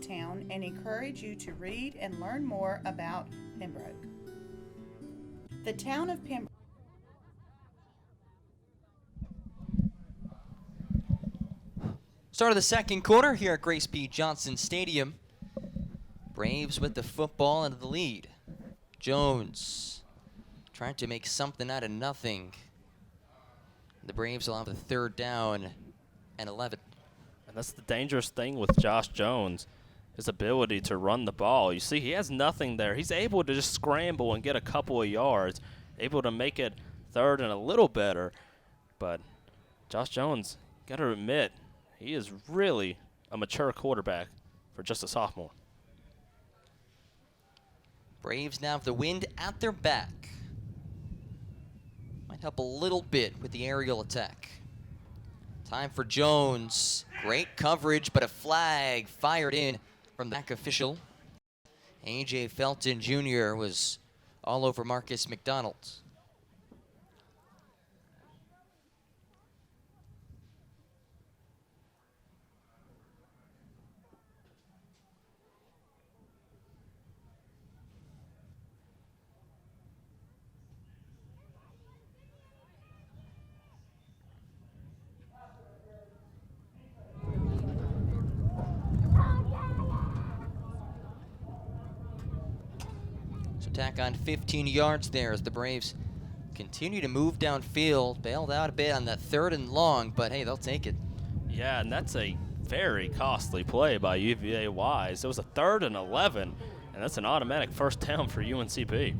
town and encourage you to read and learn more about Pembroke. The town of Pembroke. Start of the second quarter here at Grace P. Johnson Stadium. Braves with the football and the lead. Jones trying to make something out of nothing. The Braves will have the third down and 11. And that's the dangerous thing with Josh Jones, his ability to run the ball. You see, he has nothing there. He's able to just scramble and get a couple of yards, able to make it third and a little better. But Josh Jones, got to admit, he is really a mature quarterback for just a sophomore. Braves now have the wind at their back. Might help a little bit with the aerial attack. Time for Jones. Great coverage, but a flag fired in from the back official. A.J. Felton Jr. was all over Marcus McDonald. Attack on 15 yards there as the Braves continue to move downfield. Bailed out a bit on that third and long, but hey, they'll take it. Yeah, and that's a very costly play by UVA-Wise. It was a 3rd and 11, and that's an automatic first down for UNCP.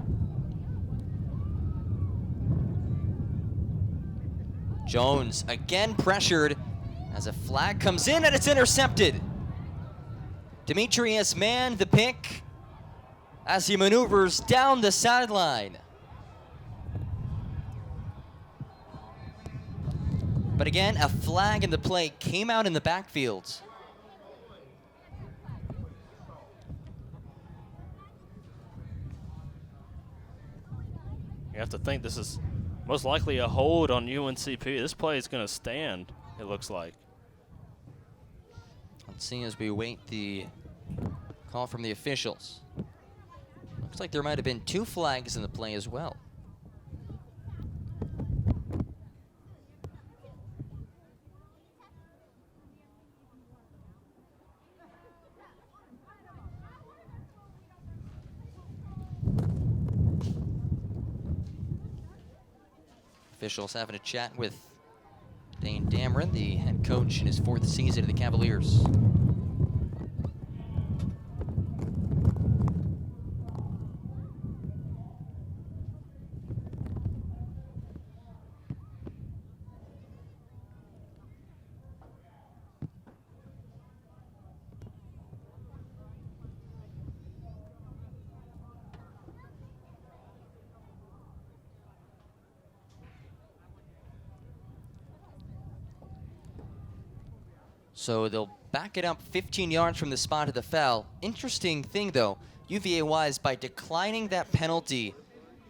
Jones again pressured as a flag comes in and it's intercepted. Demetrius Mann, the pick, as he maneuvers down the sideline. But again, a flag in the play came out in the backfield. You have to think this is most likely a hold on UNCP. This play is going to stand, it looks like. Let's see as we wait the call from the officials. Looks like there might have been 2 flags in the play as well. Officials having a chat with Dane Dameron, the head coach in his 4th season of the Cavaliers. So they'll back it up 15 yards from the spot of the foul. Interesting thing, though, UVA-Wise, by declining that penalty,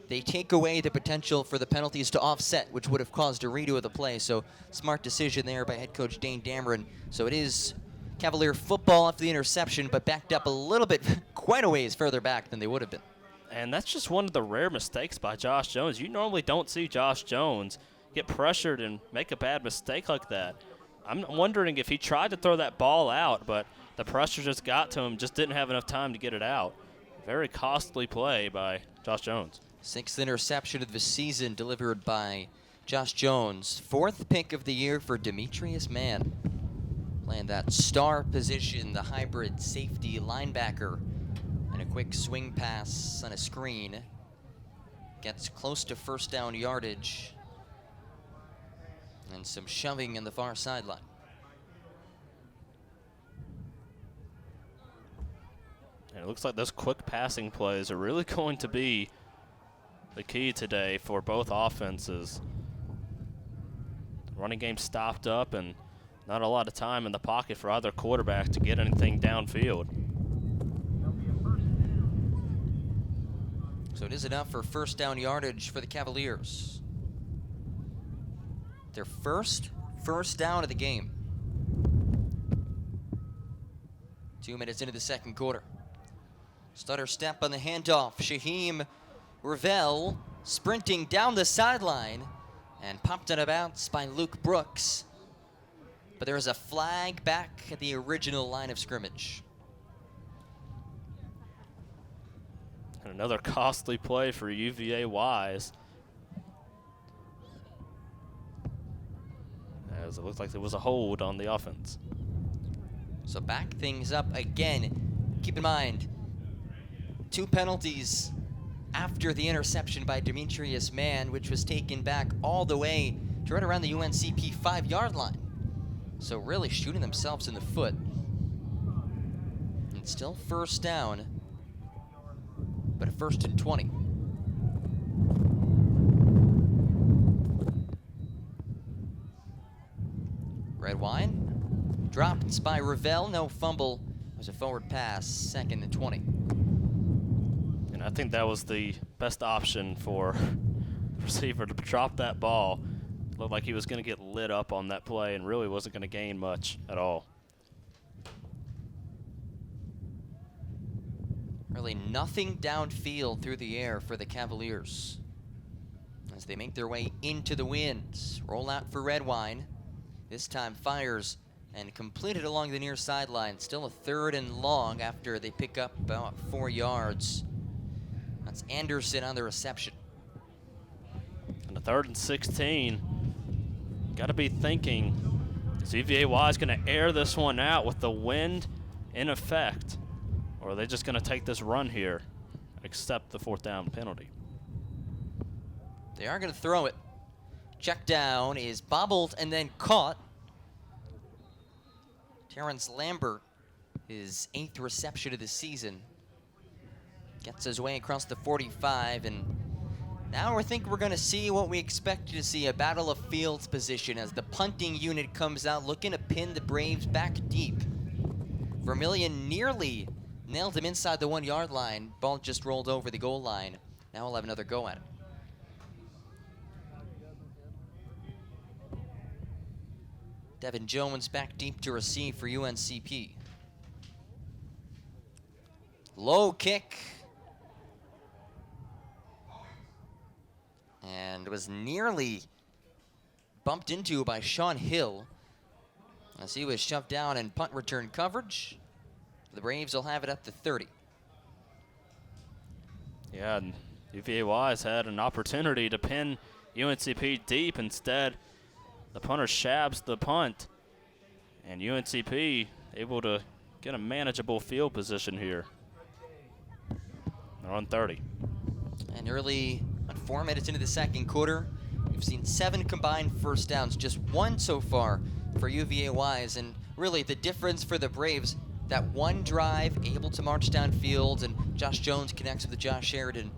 they take away the potential for the penalties to offset, which would have caused a redo of the play. So smart decision there by head coach Dane Dameron. So it is Cavalier football after the interception, but backed up a little bit, quite a ways further back than they would have been. And that's just one of the rare mistakes by Josh Jones. You normally don't see Josh Jones get pressured and make a bad mistake like that. I'm wondering if he tried to throw that ball out, but the pressure just got to him, just didn't have enough time to get it out. Very costly play by Josh Jones. 6th interception of the season delivered by Josh Jones. 4th pick of the year for Demetrius Mann. Playing that star position, the hybrid safety linebacker. And a quick swing pass on a screen. Gets close to first down yardage. And some shoving in the far sideline. And it looks like those quick passing plays are really going to be the key today for both offenses. The running game stopped up and not a lot of time in the pocket for either quarterback to get anything downfield. So it is enough for first down yardage for the Cavaliers. Their first down of the game. 2 minutes into the second quarter. Stutter step on the handoff. Shaheem Ravel sprinting down the sideline and popped out of bounds by Luke Brooks. But there is a flag back at the original line of scrimmage. And another costly play for UVA-Wise, as it looks like there was a hold on the offense. So back things up again. Keep in mind, 2 penalties after the interception by Demetrius Mann, which was taken back all the way to right around the UNCP 5-yard line. So really shooting themselves in the foot. And still first down, but a 1st and 20. Red wine dropped by Ravel, no fumble. It was a forward pass, 2nd and 20. And I think that was the best option for the receiver to drop that ball. Looked like he was going to get lit up on that play and really wasn't going to gain much at all. Really nothing downfield through the air for the Cavaliers as they make their way into the wind. Roll out for Redwine. This time fires and completed along the near sideline. Still a 3rd and long after they pick up about 4 yards. That's Anderson on the reception. And a 3rd and 16. Got to be thinking, is UVA-Wise going to air this one out with the wind in effect? Or are they just going to take this run here, accept the 4th down penalty? They are going to throw it. Check down is bobbled and then caught. Terrence Lambert, his 8th reception of the season. Gets his way across the 45, and now I think we're going to see what we expected to see, a battle of fields position as the punting unit comes out looking to pin the Braves back deep. Vermillion nearly nailed him inside the 1-yard line. Ball just rolled over the goal line. Now we'll have another go at it. Devin Jones back deep to receive for UNCP. Low kick. And was nearly bumped into by Sean Hill as he was shoved down in punt return coverage. The Braves will have it at the 30. Yeah, and UVA-Wise had an opportunity to pin UNCP deep. Instead, the punter shabs the punt, and UNCP able to get a manageable field position here. They're on 30. And early, 4 minutes into the second quarter, we've seen 7 combined first downs, just 1 so far for UVA-Wise. And really the difference for the Braves, that one drive able to march downfield, and Josh Jones connects with Josh Sheridan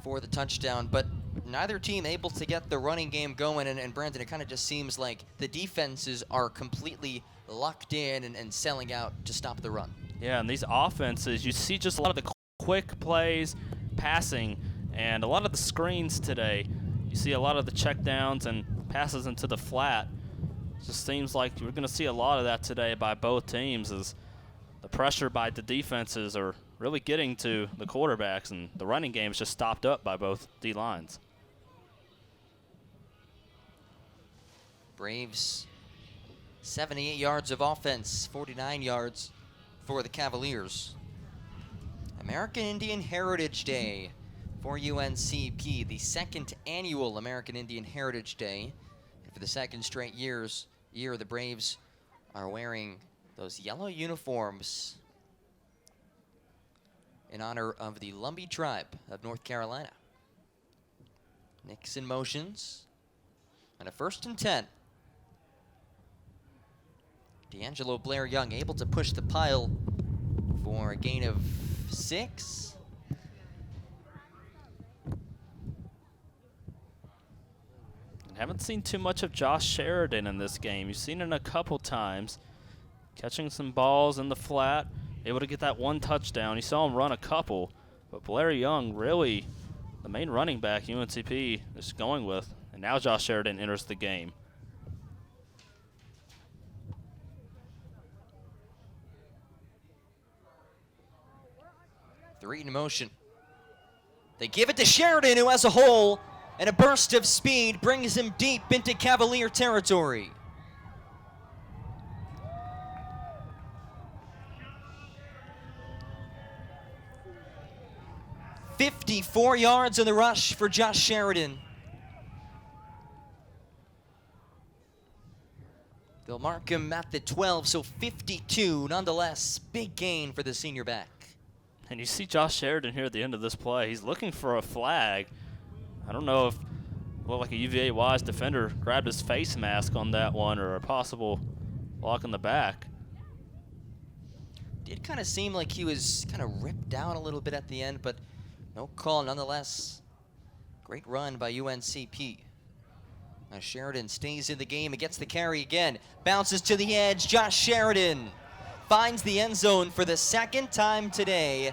for the touchdown. But neither team able to get the running game going, and Brandon, it kind of just seems like the defenses are completely locked in and selling out to stop the run. Yeah, and these offenses, you see just a lot of the quick plays, passing, and a lot of the screens today. You see a lot of the checkdowns and passes into the flat. It just seems like we're going to see a lot of that today by both teams, as the pressure by the defenses are really getting to the quarterbacks, and the running game is just stopped up by both D-lines. Braves, 78 yards of offense, 49 yards for the Cavaliers. American Indian Heritage Day for UNCP, the 2nd annual American Indian Heritage Day. And for the 2nd straight year, the Braves are wearing those yellow uniforms in honor of the Lumbee tribe of North Carolina. Nixon motions, and a 1st and 10. D'Angelo Blair Young able to push the pile for a gain of 6. Haven't seen too much of Josh Sheridan in this game. You've seen it a couple times, catching some balls in the flat, able to get that 1 touchdown. You saw him run a couple, but Blair Young really the main running back UNCP is going with. And now Josh Sheridan enters the game. 3 in motion. They give it to Sheridan, who has a hole, and a burst of speed brings him deep into Cavalier territory. "54 yards in the rush for Josh Sheridan. They'll mark him at the 12, so 52 nonetheless. Big gain for the senior back. And you see Josh Sheridan here at the end of this play. He's looking for a flag. I don't know if, well, like a UVA-Wise defender grabbed his face mask on that one, or a possible block in the back. Did kind of seem like he was kind of ripped down a little bit at the end, but no call nonetheless. Great run by UNCP. Now Sheridan stays in the game and gets the carry again. Bounces to the edge. Josh Sheridan finds the end zone for the second time today.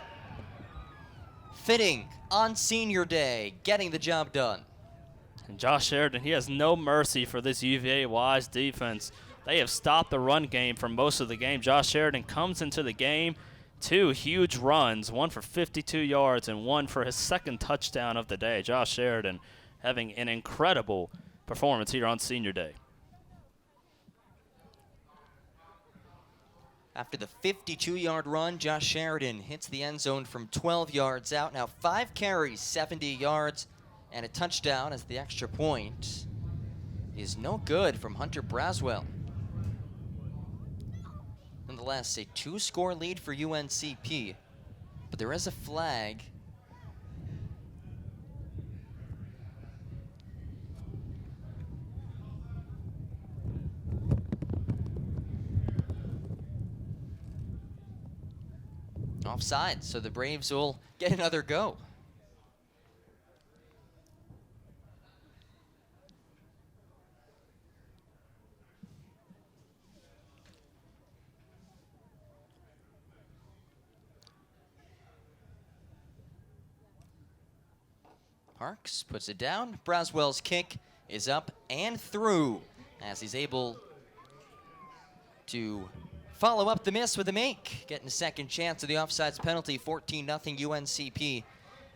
Fitting on senior day, getting the job done. And Josh Sheridan, he has no mercy for this UVA-Wise defense. They have stopped the run game for most of the game. Josh Sheridan comes into the game, 2 huge runs, one for 52 yards and one for his second touchdown of the day. Josh Sheridan having an incredible performance here on senior day. After the 52-yard run, Josh Sheridan hits the end zone from 12 yards out. Now 5 carries, 70 yards, and a touchdown, as the extra point is no good from Hunter Braswell. Nonetheless, a 2-score lead for UNCP, but there is a flag. Offside, so the Braves will get another go. Parks puts it down. Braswell's kick is up and through, as he's able to follow up the miss with a make. Getting a second chance of the offsides penalty, 14-0 UNCP.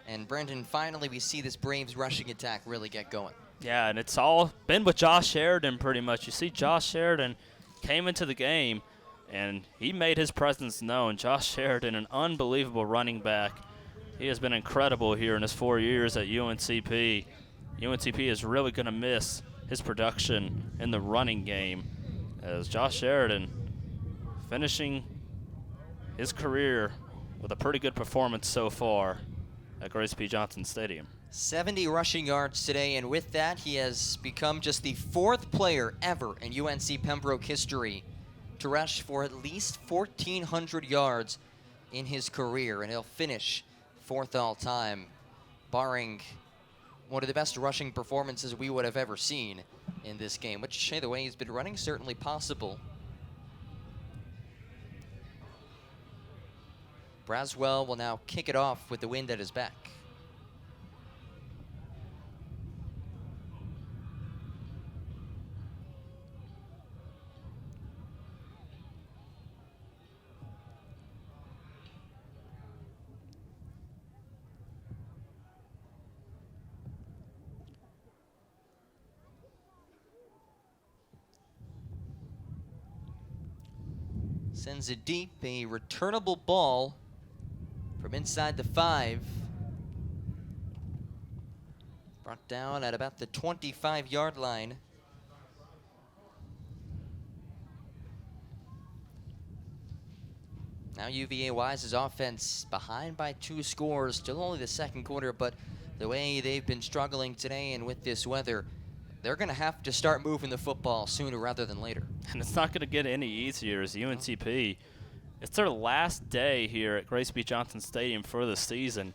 And Brendan, finally we see this Braves rushing attack really get going. Yeah, and it's all been with Josh Sheridan pretty much. You see Josh Sheridan came into the game, and he made his presence known. Josh Sheridan, an unbelievable running back. He has been incredible here in his 4 years at UNCP. UNCP is really going to miss his production in the running game, as Josh Sheridan finishing his career with a pretty good performance so far at Grace P. Johnson Stadium. 70 rushing yards today, and with that, he has become just the 4th player ever in UNC Pembroke history to rush for at least 1,400 yards in his career, and he'll finish 4th all-time, barring one of the best rushing performances we would have ever seen in this game, which, hey, the way he's been running, certainly possible. Braswell will now kick it off with the wind at his back. Sends it deep, a returnable ball from inside the 5. Brought down at about the 25-yard line. Now UVA-Wise's offense behind by 2 scores, still only the second quarter, but the way they've been struggling today and with this weather, they're going to have to start moving the football sooner rather than later. And it's not going to get any easier as UNCP. It's their last day here at Grace B. Johnson Stadium for the season,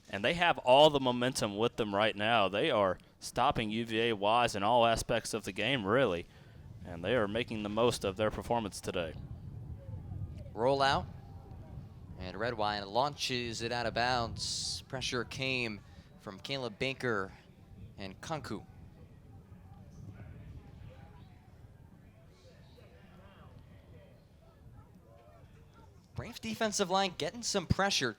and they have all the momentum with them right now. They are stopping UVA-Wise in all aspects of the game, really, and they are making the most of their performance today. Roll out, and Redwine launches it out of bounds. Pressure came from Caleb Baker and Kanku. Braves defensive line getting some pressure.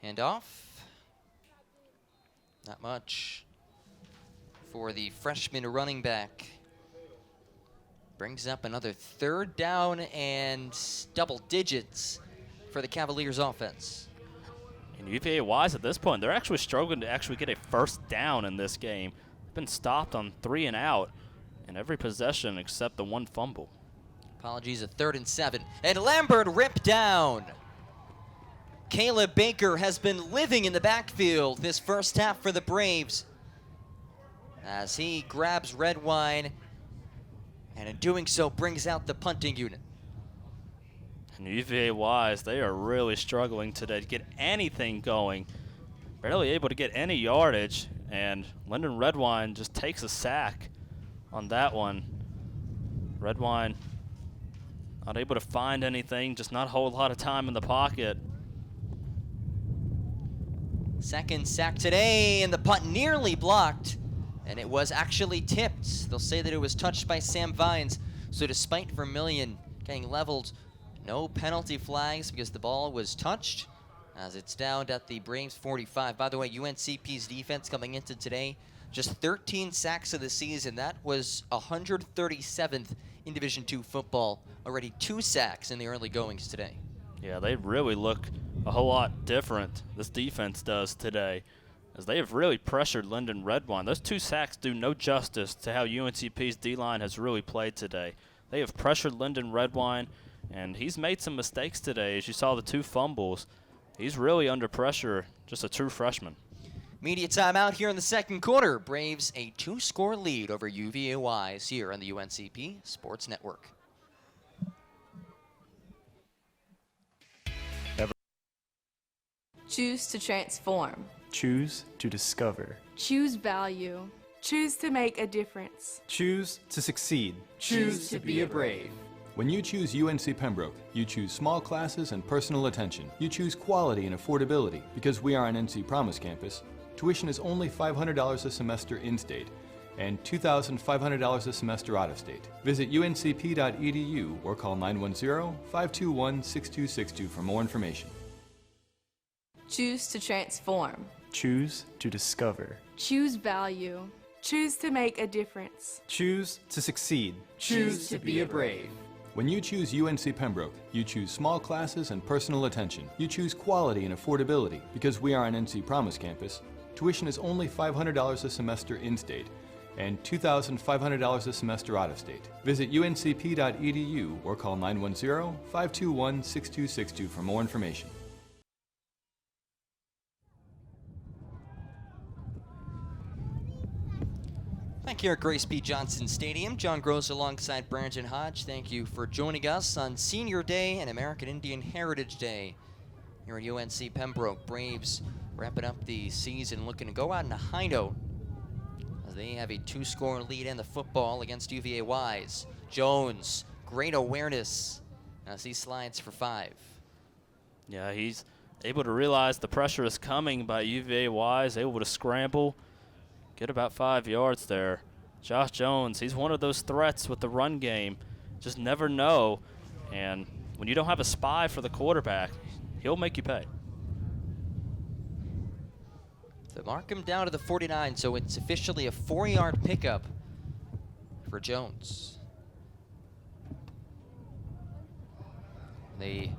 Hand off. Not much for the freshman running back. Brings up another 3rd down and double digits for the Cavaliers offense. And UVA-Wise at this point, they're actually struggling to actually get a 1st down in this game. They've been stopped on 3 and out in every possession except the 1 fumble. Apologies, a 3rd and 7. And Lambert ripped down. Caleb Baker has been living in the backfield this first half for the Braves as he grabs Redwine and in doing so brings out the punting unit. And UVA-Wise, they are really struggling today to get anything going. Barely able to get any yardage, and Lyndon Redwine just takes a sack on that one. Redwine not able to find anything, just not a whole lot of time in the pocket. 2nd sack today, and the punt nearly blocked, and it was actually tipped. They'll say that it was touched by Sam Vines, so despite Vermillion getting leveled, no penalty flags because the ball was touched as it's down at the Braves 45. By the way, UNCP's defense coming into today, just 13 sacks of the season. That was 137th in Division II football. Already 2 sacks in the early goings today. Yeah, they really look a whole lot different, this defense does today, as they have really pressured Lyndon Redwine. Those 2 sacks do no justice to how UNCP's D-line has really played today. They have pressured Lyndon Redwine, and he's made some mistakes today. As you saw the 2 fumbles, he's really under pressure, just a true freshman. Media timeout here in the 2nd quarter. Braves a 2-score lead over UVA-Wise here on the UNCP Sports Network. Choose to transform. Choose to discover. Choose value. Choose to make a difference. Choose to succeed. Choose to be a Brave. When you choose UNC Pembroke, you choose small classes and personal attention. You choose quality and affordability. Because we are an NC Promise campus, tuition is only $500 a semester in-state and $2,500 a semester out-of-state. Visit uncp.edu or call 910-521-6262 for more information. Choose to transform. Choose to discover. Choose value. Choose to make a difference. Choose to succeed. Choose to be a Brave. When you choose UNC Pembroke, you choose small classes and personal attention. You choose quality and affordability. Because we are an NC Promise campus, tuition is only $500 a semester in-state and $2,500 a semester out-of-state. Visit uncp.edu or call 910-521-6262 for more information. Back here at Grace P. Johnson Stadium, John Gross alongside Brandon Hodge. Thank you for joining us on Senior Day and American Indian Heritage Day here at UNC Pembroke. Braves wrapping up the season, looking to go out in a high note as they have a 2-score lead in the football against UVA-Wise. Jones, great awareness as he slides for 5. Yeah, he's able to realize the pressure is coming by UVA-Wise, able to scramble, get about 5 yards there. Josh Jones, he's one of those threats with the run game. Just never know. And when you don't have a spy for the quarterback, he'll make you pay. They mark him down to the 49, so it's officially a 4-yard pickup for Jones. They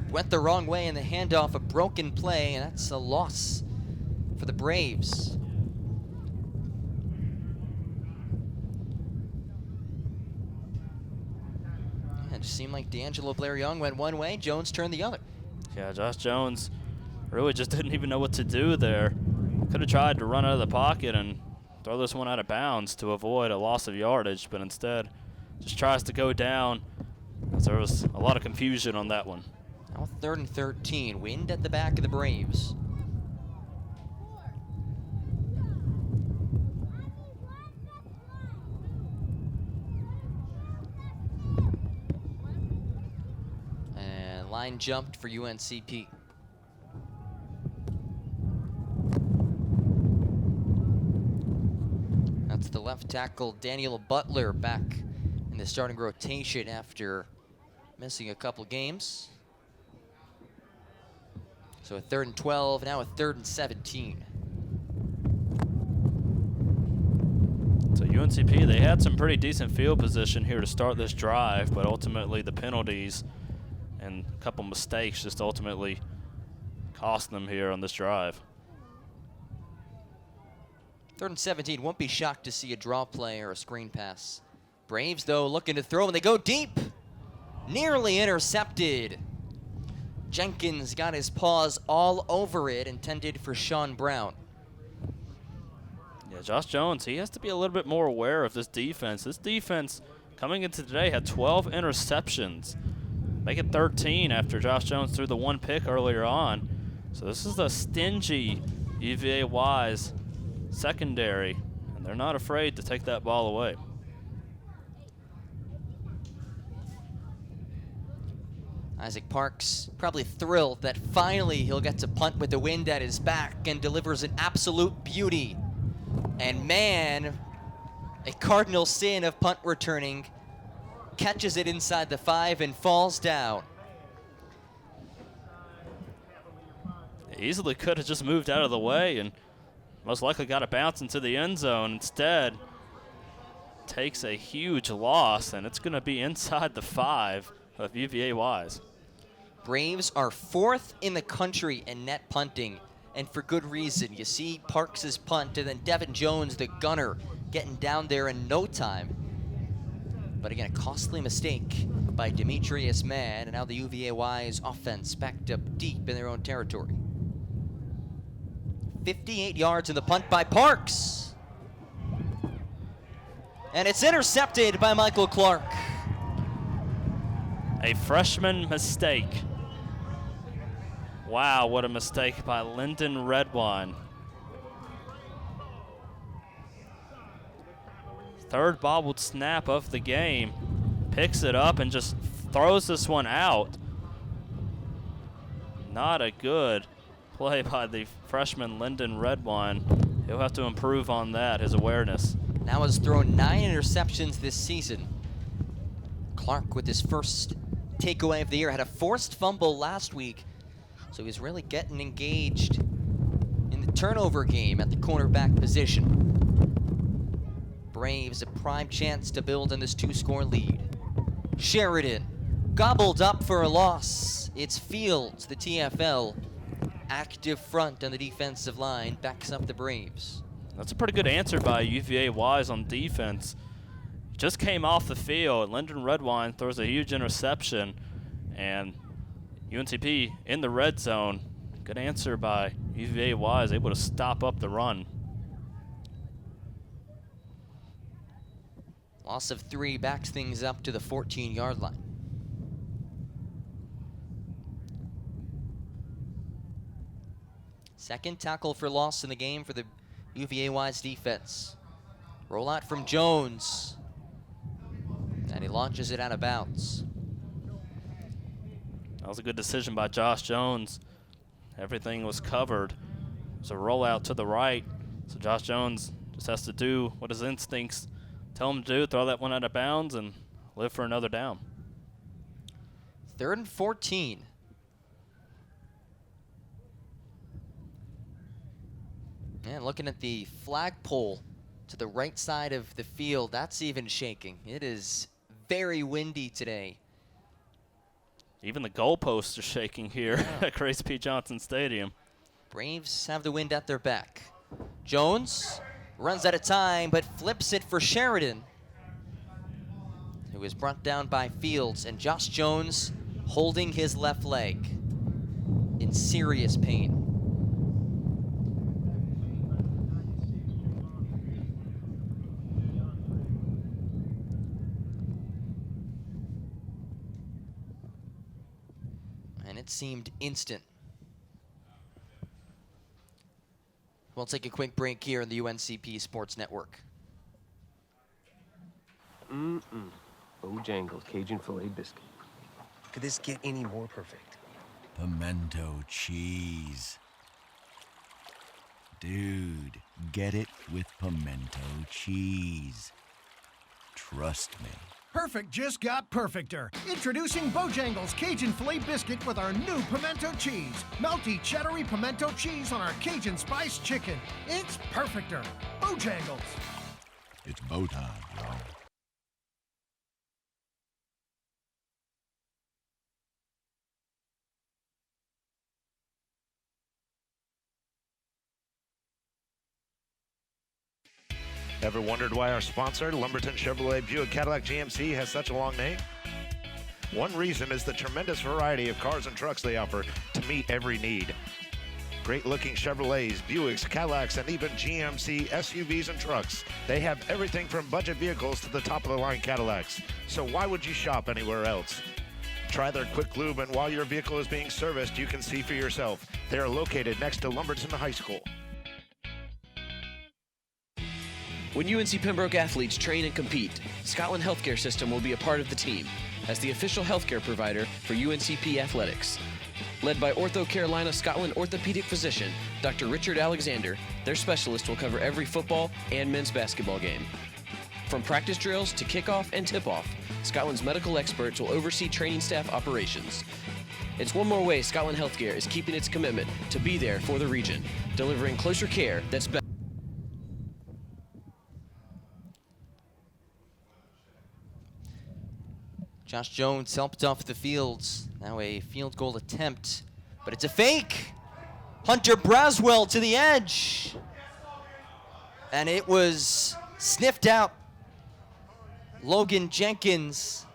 went the wrong way in the handoff, a broken play, and that's a loss for the Braves. It just seemed like D'Angelo Blair Young went one way, Jones turned the other. Yeah, Josh Jones really just didn't even know what to do there. Could have tried to run out of the pocket and throw this one out of bounds to avoid a loss of yardage, but instead just tries to go down. So there was a lot of confusion on that one. Now 3rd and 13, wind at the back of the Braves. And line jumped for UNCP. That's the left tackle, Daniel Butler, back in the starting rotation after missing a couple games. So a 3rd and 12, now a 3rd and 17. So UNCP, they had some pretty decent field position here to start this drive, but ultimately the penalties and a couple mistakes just ultimately cost them here on this drive. 3rd and 17, won't be shocked to see a draw play or a screen pass. Braves, though, looking to throw, and they go deep. Nearly intercepted. Jenkins got his paws all over it, intended for Sean Brown. Yeah, Josh Jones, he has to be a little bit more aware of this defense. This defense coming into today had 12 interceptions. Make it 13 after Josh Jones threw the 1 pick earlier on. So this is a stingy UVA-Wise secondary, and they're not afraid to take that ball away. Isaac Parks probably thrilled that finally he'll get to punt with the wind at his back and delivers an absolute beauty. And man, a cardinal sin of punt returning, catches it inside the 5 and falls down. Easily could have just moved out of the way and most likely got a bounce into the end zone. Instead, takes a huge loss, and it's going to be inside the 5 of UVA-Wise. Braves are 4th in the country in net punting, and for good reason. You see Parks' punt, and then Devin Jones, the gunner, getting down there in no time. But again, a costly mistake by Demetrius Mann, and now the UVA-Wise offense backed up deep in their own territory. 58 yards in the punt by Parks. And it's intercepted by Michael Clark. A freshman mistake. Wow, what a mistake by Lyndon Redwine. 3rd bobbled snap of the game. Picks it up and just throws this one out. Not a good play by the freshman Lyndon Redwine. He'll have to improve on that, his awareness. Now has thrown 9 interceptions this season. Clark with his first takeaway of the year. Had a forced fumble last week, so he's really getting engaged in the turnover game at the cornerback position. Braves a prime chance to build on this 2-score lead. Sheridan gobbled up for a loss. It's Fields, the TFL, active front on the defensive line, backs up the Braves. That's a pretty good answer by UVA-Wise on defense. Just came off the field. Lyndon Redwine throws a huge interception, and UNCP in the red zone. Good answer by UVA-Wise, able to stop up the run. Loss of 3 backs things up to the 14-yard line. Second tackle for loss in the game for the UVA-Wise defense. Rollout from Jones. And he launches it out of bounds. That was a good decision by Josh Jones. Everything was covered. It's a rollout to the right. So Josh Jones just has to do what his instincts tell him to do, throw that one out of bounds and live for another down. 3rd and 14. And looking at the flagpole to the right side of the field, that's even shaking. It is very windy today. Even the goalposts are shaking here at Grace P. Johnson Stadium. Braves have the wind at their back. Jones runs out of time, but flips it for Sheridan, who is brought down by Fields, and Josh Jones holding his left leg in serious pain. And it seemed instant. We'll take a quick break here on the UNCP Sports Network. Bojangles Cajun filet biscuit. Could this get any more perfect? Pimento cheese. Dude, get it with pimento cheese. Trust me. Perfect just got perfecter. Introducing Bojangles Cajun Filet Biscuit with our new pimento cheese. Melty, cheddary pimento cheese on our Cajun Spice Chicken. It's perfecter. Bojangles. It's bow time, y'all. Ever wondered why our sponsor, Lumberton Chevrolet Buick Cadillac GMC, has such a long name? One reason is the tremendous variety of cars and trucks they offer to meet every need. Great-looking Chevrolets, Buicks, Cadillacs, and even GMC SUVs and trucks. They have everything from budget vehicles to the top-of-the-line Cadillacs. So why would you shop anywhere else? Try their quick lube, and while your vehicle is being serviced, you can see for yourself. They are located next to Lumberton High School. When UNC Pembroke athletes train and compete, Scotland Healthcare System will be a part of the team as the official healthcare provider for UNCP athletics. Led by Ortho Carolina Scotland orthopedic physician Dr. Richard Alexander, their specialist will cover every football and men's basketball game. From practice drills to kickoff and tip-off, Scotland's medical experts will oversee training staff operations. It's one more way Scotland Healthcare is keeping its commitment to be there for the region, delivering closer care that's better. Josh Jones helped off the field. Now a field goal attempt, but it's a fake. Hunter Braswell to the edge. And it was sniffed out. Logan Jenkins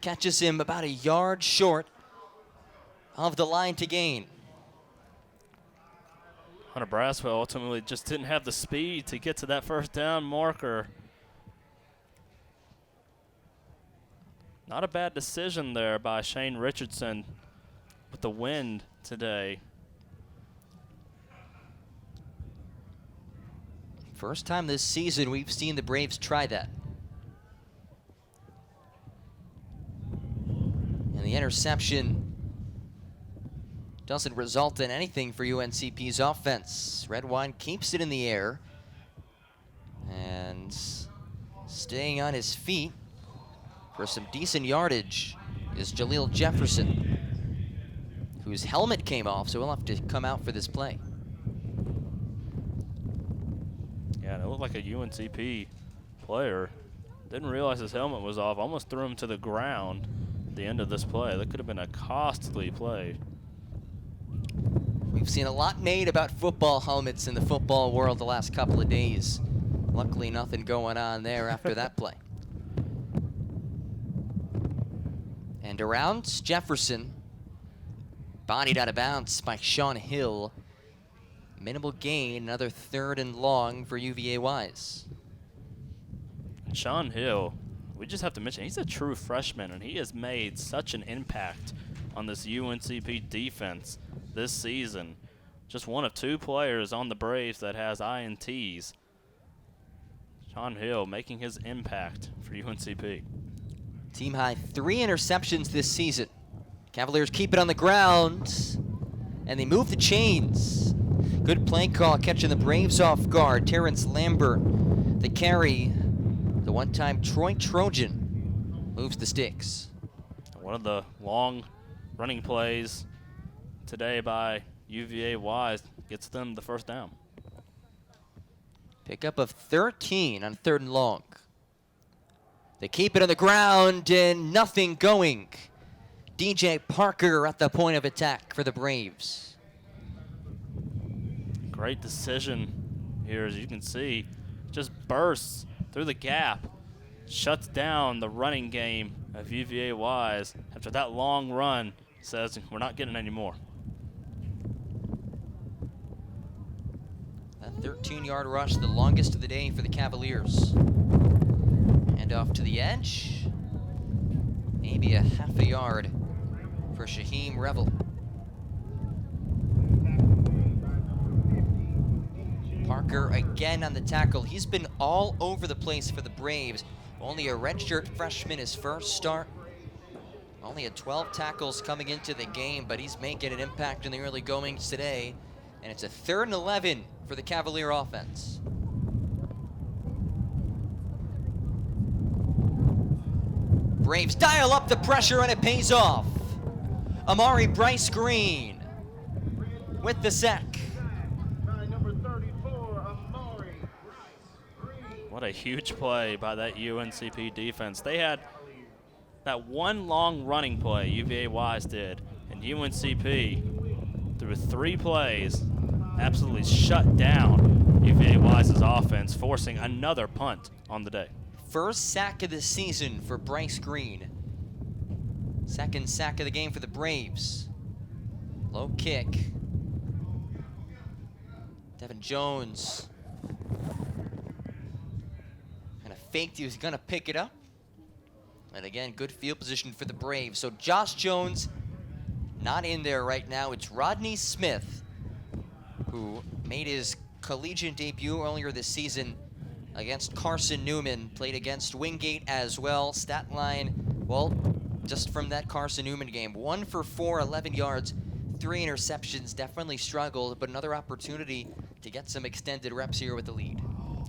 catches him about a yard short of the line to gain. Hunter Braswell ultimately just didn't have the speed to get to that first down marker. Not a bad decision there by Shane Richardson with the wind today. First time this season we've seen the Braves try that. And the interception doesn't result in anything for UNCP's offense. Red Wine keeps it in the air. And staying on his feet for some decent yardage is Jaleel Jefferson, whose helmet came off, so he'll have to come out for this play. Yeah, it looked like a UNCP player. Didn't realize his helmet was off. Almost threw him to the ground at the end of this play. That could have been a costly play. We've seen a lot made about football helmets in the football world the last couple of days. Luckily, nothing going on there after that play. And around Jefferson, bodied out of bounds by Sean Hill. Minimal gain, another 3rd and long for UVA-Wise. Sean Hill, we just have to mention, he's a true freshman, and he has made such an impact on this UNCP defense this season. Just one of 2 players on the Braves that has INTs. Sean Hill making his impact for UNCP. Team high 3 interceptions this season. Cavaliers keep it on the ground, and they move the chains. Good play call, catching the Braves off guard. Terrence Lambert, the carry. The one-time Troy Trojan moves the sticks. One of the long running plays today by UVA-Wise gets them the first down. Pickup of 13 on 3rd and long. They keep it on the ground and nothing going. DJ Parker at the point of attack for the Braves. Great decision here, as you can see. Just bursts through the gap. Shuts down the running game of UVA-Wise. After that long run, says we're not getting any more. That 13-yard rush, the longest of the day for the Cavaliers. And off to the edge. Maybe a half a yard for Shaheem Revel. Parker again on the tackle. He's been all over the place for the Braves. Only a redshirt freshman his first start. Only had 12 tackles coming into the game, but he's making an impact in the early goings today. And it's a 3rd and 11 for the Cavalier offense. Braves dial up the pressure and it pays off. Amari Bryce Green with the sack. What a huge play by that UNCP defense. They had that one long running play UVA-Wise did, and UNCP, through 3 plays, absolutely shut down UVA-Wise's offense, forcing another punt on the day. First sack of the season for Bryce Green. Second sack of the game for the Braves. Low kick. Devin Jones kind of faked he was going to pick it up. And again, good field position for the Braves. So Josh Jones not in there right now. It's Rodney Smith, who made his collegiate debut earlier this season against Carson Newman, played against Wingate as well. Stat line, well, just from that Carson Newman game, 1 for 4, 11 yards, 3 interceptions. Definitely struggled, but another opportunity to get some extended reps here with the lead.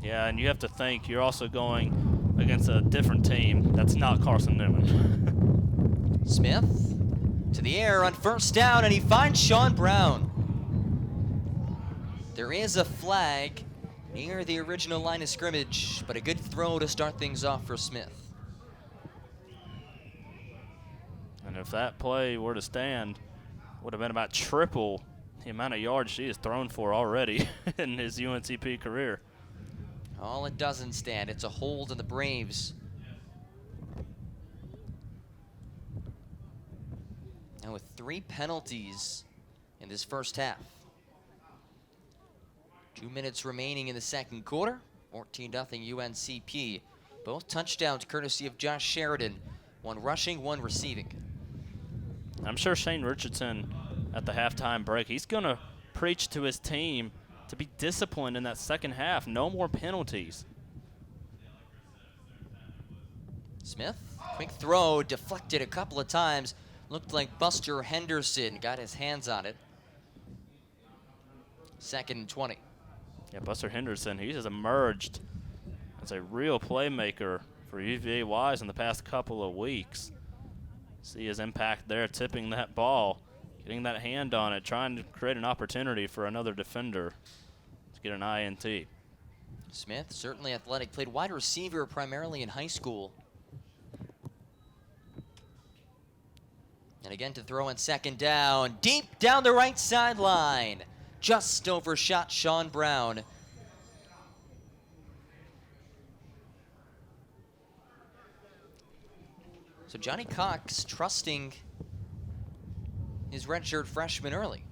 Yeah, and you have to think you're also going against a different team that's not Carson Newman. Smith to the air on first down, and he finds Sean Brown. There is a flag near the original line of scrimmage, but a good throw to start things off for Smith. And if that play were to stand, would have been about triple the amount of yards she has thrown for already in his UNCP career. All it doesn't stand. It's a hold on the Braves. Now with 3 penalties in this first half. 2 minutes remaining in the second quarter. 14-0 UNCP. Both touchdowns courtesy of Josh Sheridan. 1 rushing, 1 receiving. I'm sure Shane Richardson at the halftime break, he's going to preach to his team to be disciplined in that second half. No more penalties. Smith, quick throw, deflected a couple of times. Looked like Buster Henderson got his hands on it. 2nd and 20. Yeah, Buster Henderson, he has emerged as a real playmaker for UVA-Wise in the past couple of weeks. See his impact there, tipping that ball, getting that hand on it, trying to create an opportunity for another defender to get an INT. Smith, certainly athletic, played wide receiver primarily in high school. And again to throw on 2nd down, deep down the right sideline. Just overshot Sean Brown. So Johnny Cox trusting his redshirt freshman early.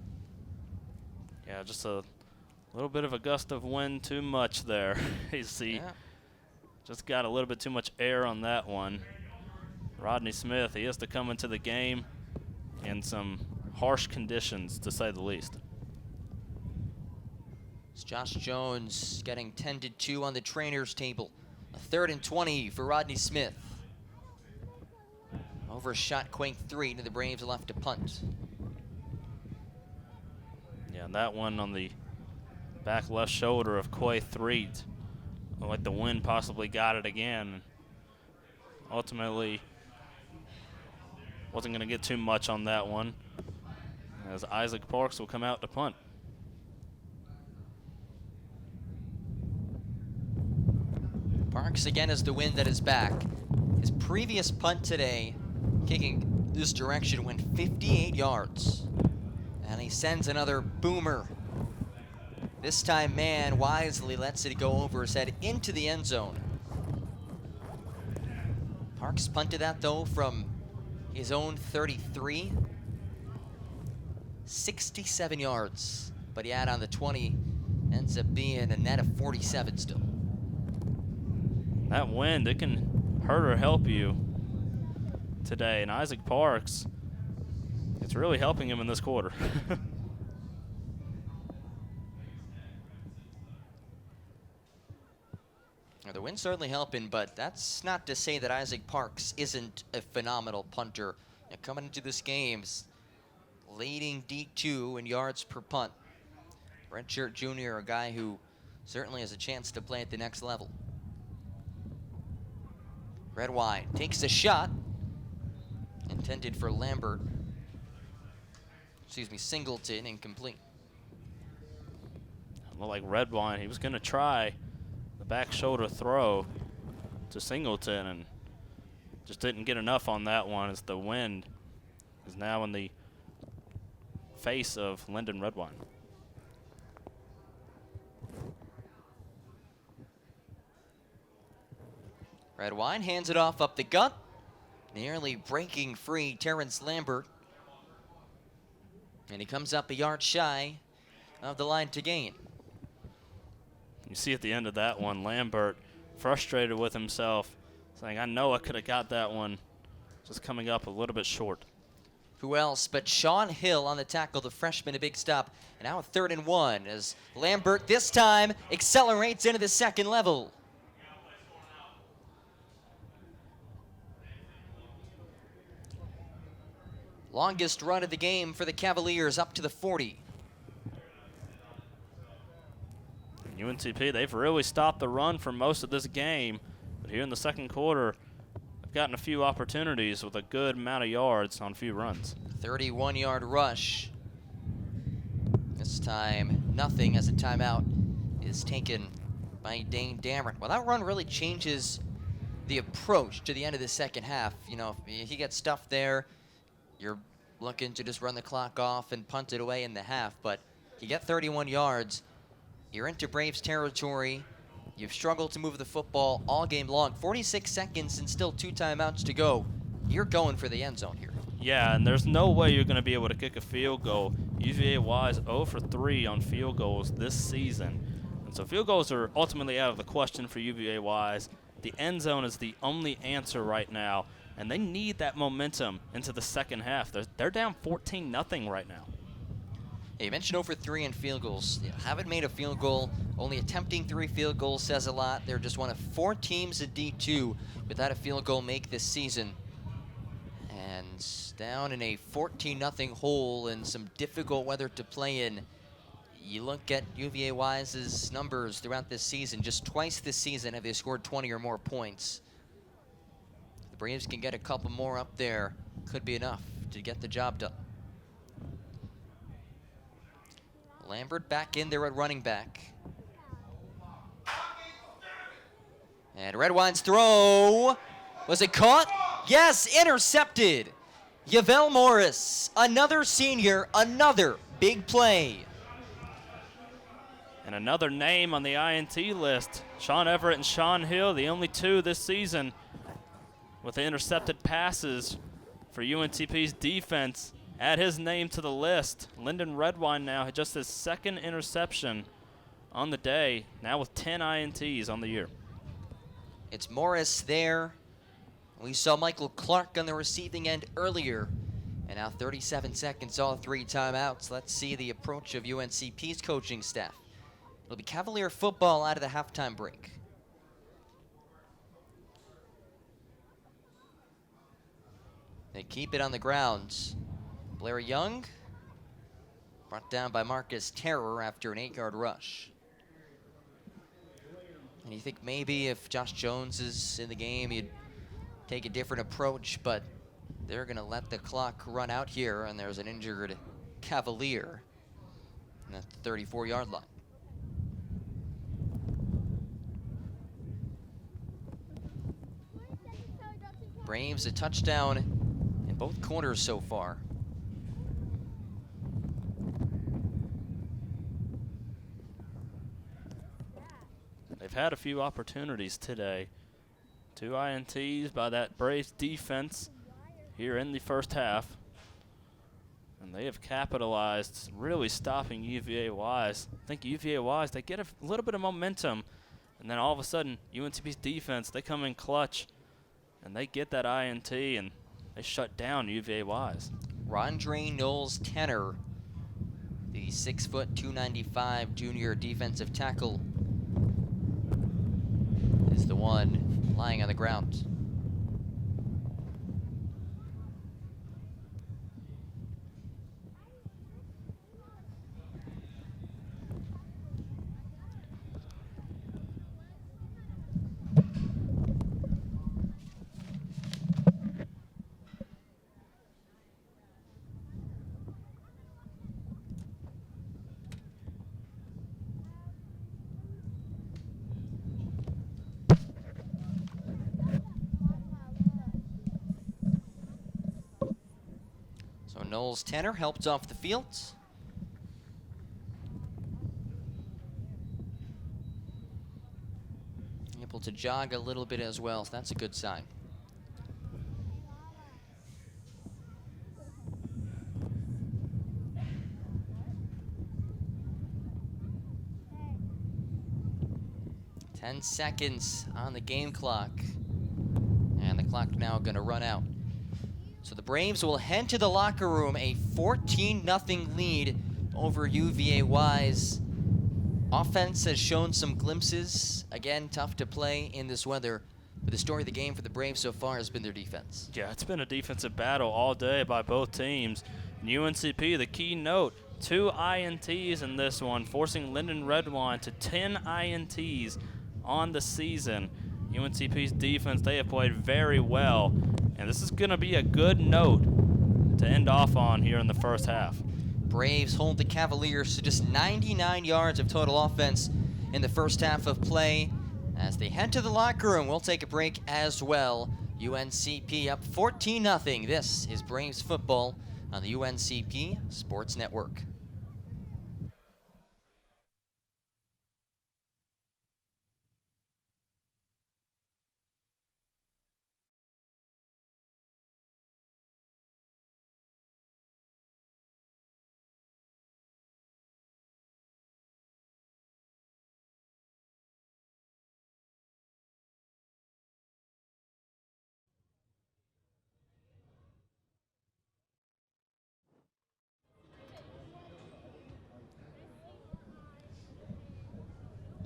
Yeah, just a little bit of a gust of wind too much there. You see, just got a little bit too much air on that one. Rodney Smith, he has to come into the game in some harsh conditions, to say the least. It's Josh Jones getting tended to on the trainer's table. A 3rd and 20 for Rodney Smith. Overshot Quake 3 to the Braves left to punt. Yeah, and that one on the back left shoulder of Quay 3. Like the wind possibly got it again. Ultimately, wasn't going to get too much on that one, as Isaac Parks will come out to punt. Parks again as the wind that is back. His previous punt today, kicking this direction, went 58 yards. And he sends another boomer. This time, man wisely lets it go over his head into the end zone. Parks punted that, though, from his own 33. 67 yards. But he had on the 20. Ends up being a net of 47 still. That wind, it can hurt or help you today. And Isaac Parks, it's really helping him in this quarter. The wind's certainly helping, but that's not to say that Isaac Parks isn't a phenomenal punter. Coming into this game, leading D2 in yards per punt. Redshirt junior, a guy who certainly has a chance to play at the next level. Red Wine takes a shot, Intended for Lambert. Excuse me, Singleton, incomplete. Looked like Redwine. He was going to try the back shoulder throw to Singleton and just didn't get enough on that one as the wind is now in the face of Lyndon Redwine. Redwine hands it off up the gut. Nearly breaking free Terrence Lambert. And he comes up a yard shy of the line to gain. You see at the end of that one, Lambert frustrated with himself, saying, I know I could have got that one, just coming up a little bit short. Who else but Sean Hill on the tackle, the freshman, a big stop. And now a 3rd and 1 as Lambert this time accelerates into the second level. Longest run of the game for the Cavaliers, up to the 40. UNCP, they've really stopped the run for most of this game. But here in the second quarter, they've gotten a few opportunities with a good amount of yards on a few runs. 31-yard rush. This time, nothing as a timeout is taken by Dane Dameron. Well, that run really changes the approach to the end of the second half. You know, if he gets stuffed there, you're looking to just run the clock off and punt it away in the half. But you get 31 yards, you're into Braves territory. You've struggled to move the football all game long. 46 seconds and still 2 timeouts to go. You're going for the end zone here. Yeah, and there's no way you're going to be able to kick a field goal. UVA-Wise 0 for 3 on field goals this season. And so field goals are ultimately out of the question for UVA-Wise. The end zone is the only answer right now, and they need that momentum into the second half. They're down 14-0 right now. Yeah, you mentioned 0 for 3 in field goals. You haven't made a field goal. Only attempting 3 field goals says a lot. They're just one of 4 teams at D2 without a field goal make this season. And down in a 14-0 hole in some difficult weather to play in. You look at UVA-Wise's numbers throughout this season. Just twice this season have they scored 20 or more points. The Braves can get a couple more up there. Could be enough to get the job done. Lambert back in there at running back. And Redwine's throw. Was it caught? Yes, intercepted. Yavell Morris, another senior, another big play. And another name on the INT list, Sean Everett and Sean Hill, the only 2 this season with the intercepted passes for UNCP's defense. Add his name to the list. Lyndon Redwine now, just his 2nd interception on the day, now with 10 INTs on the year. It's Morris there. We saw Michael Clark on the receiving end earlier. And now 37 seconds, all 3 timeouts. Let's see the approach of UNCP's coaching staff. It'll be Cavalier football out of the halftime break. They keep it on the ground. Blair Young brought down by Marcus Terror after an 8-yard rush. And you think maybe if Josh Jones is in the game, you'd take a different approach, but they're going to let the clock run out here, and there's an injured Cavalier at the 34-yard line. Braves a touchdown in both quarters so far. They've had a few opportunities today. 2 INTs by that Braves defense here in the first half. And they have capitalized, really stopping UVA-Wise. I think UVA-Wise, they get a little bit of momentum, and then all of a sudden, UNCP's defense, they come in clutch, and they get that INT, and they shut down UVA-Wise. Rondre Knowles-Tenner, the 6', 295 junior defensive tackle, is the one lying on the ground. Knowles Tanner helped off the field. Able to jog a little bit as well, so that's a good sign. Ten seconds on the game clock. And the clock now going to run out. So the Braves will head to the locker room, a 14-0 lead over UVA-Wise. Offense has shown some glimpses. Again, tough to play in this weather. But the story of the game for the Braves so far has been their defense. Yeah, it's been a defensive battle all day by both teams. And UNCP, the key note, 2 INTs in this one, forcing Linden Redwine to 10 INTs on the season. UNCP's defense, they have played very well. And this is going to be a good note to end off on here in the first half. Braves hold the Cavaliers to just 99 yards of total offense in the first half of play. As they head to the locker room, we'll take a break as well. UNCP up 14-0. This is Braves football on the UNCP Sports Network.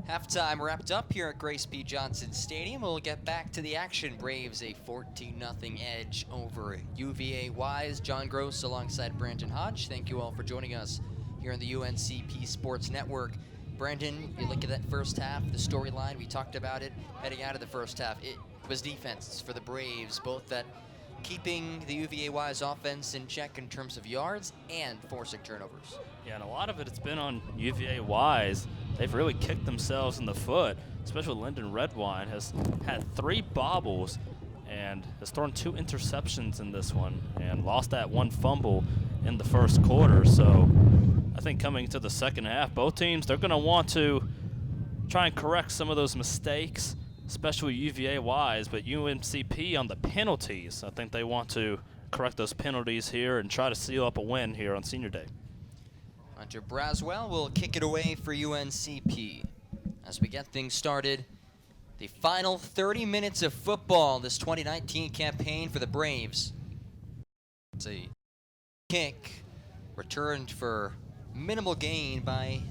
Halftime wrapped up here at Grace B. Johnson Stadium. We'll get back to the action. Braves a 14-0 edge over UVA-Wise. John Gross alongside Brandon Hodge. Thank you all for joining us here on the UNCP Sports Network. Brandon, you look at that first half, the storyline, we talked about it heading out of the first half. It was defense for the Braves, both that keeping the UVA-Wise offense in check in terms of yards and forcing turnovers. Yeah, and a lot of it's been on UVA-Wise. They've really kicked themselves in the foot, especially Linden Redwine has had 3 bobbles and has thrown 2 interceptions in this one and lost that 1 fumble in the first quarter. So I think coming to the second half, both teams, they're going to want to try and correct some of those mistakes, especially UVA-Wise, but UNCP on the penalties. I think they want to correct those penalties here and try to seal up a win here on Senior Day. Hunter Braswell will kick it away for UNCP. As we get things started, the final 30 minutes of football this 2019 campaign for the Braves. It's a kick returned for minimal gain by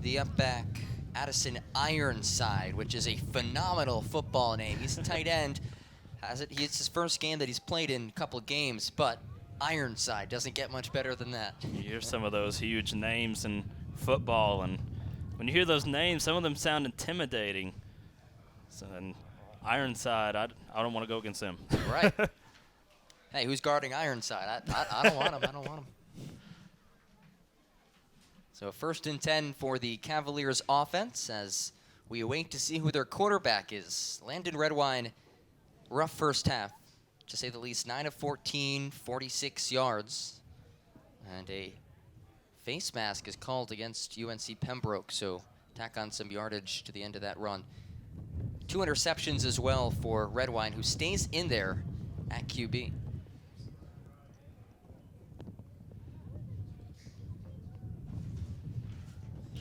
the up-back Addison Ironside, which is a phenomenal football name. He's a tight end. It's his first game that he's played in a couple of games, but Ironside doesn't get much better than that. You hear some of those huge names in football, and when you hear those names, some of them sound intimidating. So, and Ironside, I don't want to go against him. Right. Hey, who's guarding Ironside? I don't want him. I don't want him. So 1st and 10 for the Cavaliers offense as we await to see who their quarterback is. Landon Redwine, rough first half, to say the least. 9 of 14, 46 yards. And a face mask is called against UNC Pembroke, so tack on some yardage to the end of that run. 2 interceptions as well for Redwine, who stays in there at QB.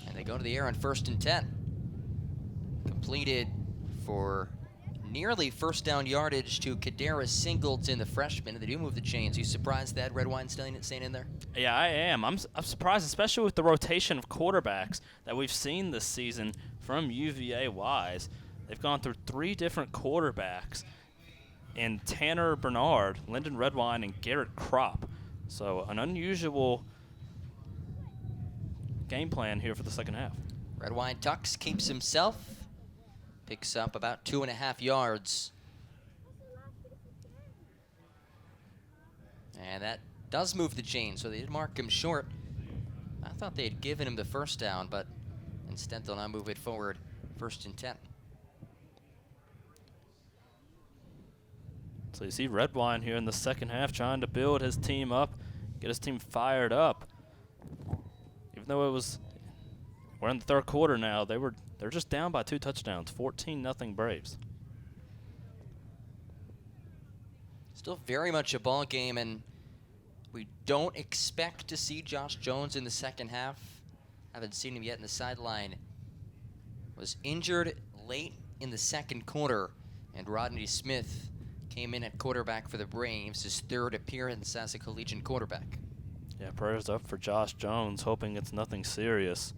And they go to the air on 1st and 10. Completed for nearly first down yardage to Kadara Singleton, the freshman. They do move the chains. Are you surprised that Redwine staying in there? Yeah, I am. I'm surprised, especially with the rotation of quarterbacks that we've seen this season from UVA-Wise. They've gone through 3 different quarterbacks in Tanner Bernard, Lyndon Redwine, and Garrett Kropp. So an unusual game plan here for the second half. Redwine tucks, keeps himself, picks up about 2.5 yards. And that does move the chain, so they did mark him short. I thought they had given him the first down, but instead they'll now move it forward, 1st and 10. So you see Redwine here in the second half trying to build his team up, get his team fired up. Even though we're in the third quarter now, they're just down by 2 touchdowns, 14-0 Braves. Still very much a ball game, and we don't expect to see Josh Jones in the second half. Haven't seen him yet in the sideline. Was injured late in the second quarter, and Rodney Smith came in at quarterback for the Braves, his third appearance as a collegiate quarterback. Yeah, prayers up for Josh Jones, hoping it's nothing serious.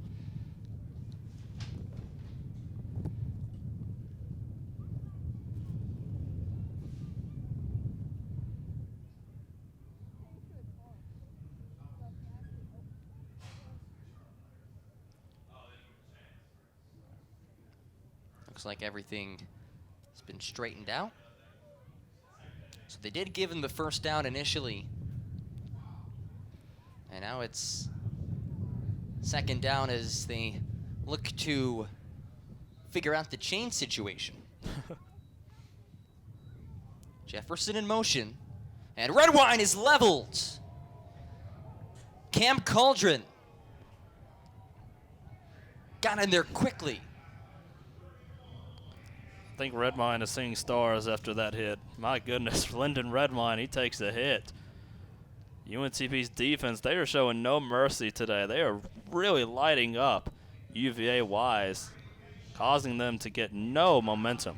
Looks like everything has been straightened out. So they did give him the first down initially. And now it's second down as they look to figure out the chain situation. Jefferson in motion. And Redwine is leveled. Cam Cauldron got in there quickly. I think Redmine is seeing stars after that hit. My goodness, Lyndon Redmine, he takes a hit. UNCP's defense, they are showing no mercy today. They are really lighting up UVA-Wise, causing them to get no momentum.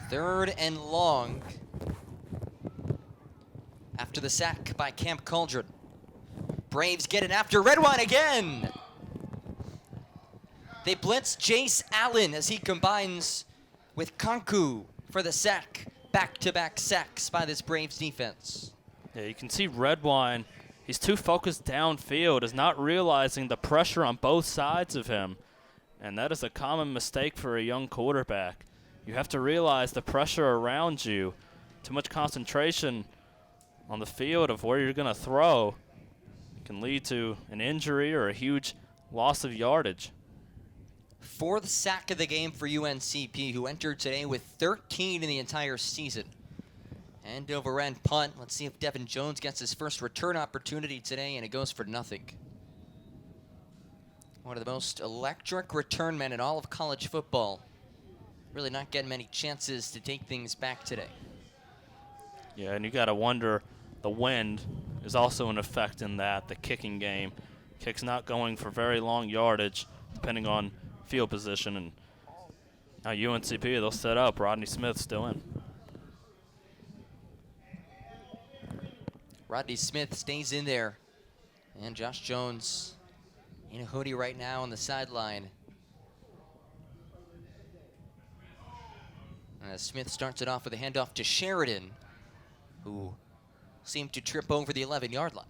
3rd and long after the sack by Camp Cauldron. Braves get it after Redwine again. They blitz Jace Allen as he combines with Kanku for the sack. Back-to-back sacks by this Braves defense. Yeah, you can see Redwine, he's too focused downfield, is not realizing the pressure on both sides of him. And that is a common mistake for a young quarterback. You have to realize the pressure around you. Too much concentration on the field of where you're going to throw can lead to an injury or a huge loss of yardage. 4th sack of the game for UNCP, who entered today with 13 in the entire season. And over-end punt. Let's see if Devin Jones gets his first return opportunity today, and it goes for nothing. One of the most electric return men in all of college football. Really not getting many chances to take things back today. Yeah, and you got to wonder, the wind is also an effect in that, the kicking game. Kick's not going for very long yardage, depending on field position. And now UNCP, they'll set up. Rodney Smith still in. Rodney Smith stays in there. And Josh Jones in a hoodie right now on the sideline. As Smith starts it off with a handoff to Sheridan, who seemed to trip over the 11-yard line.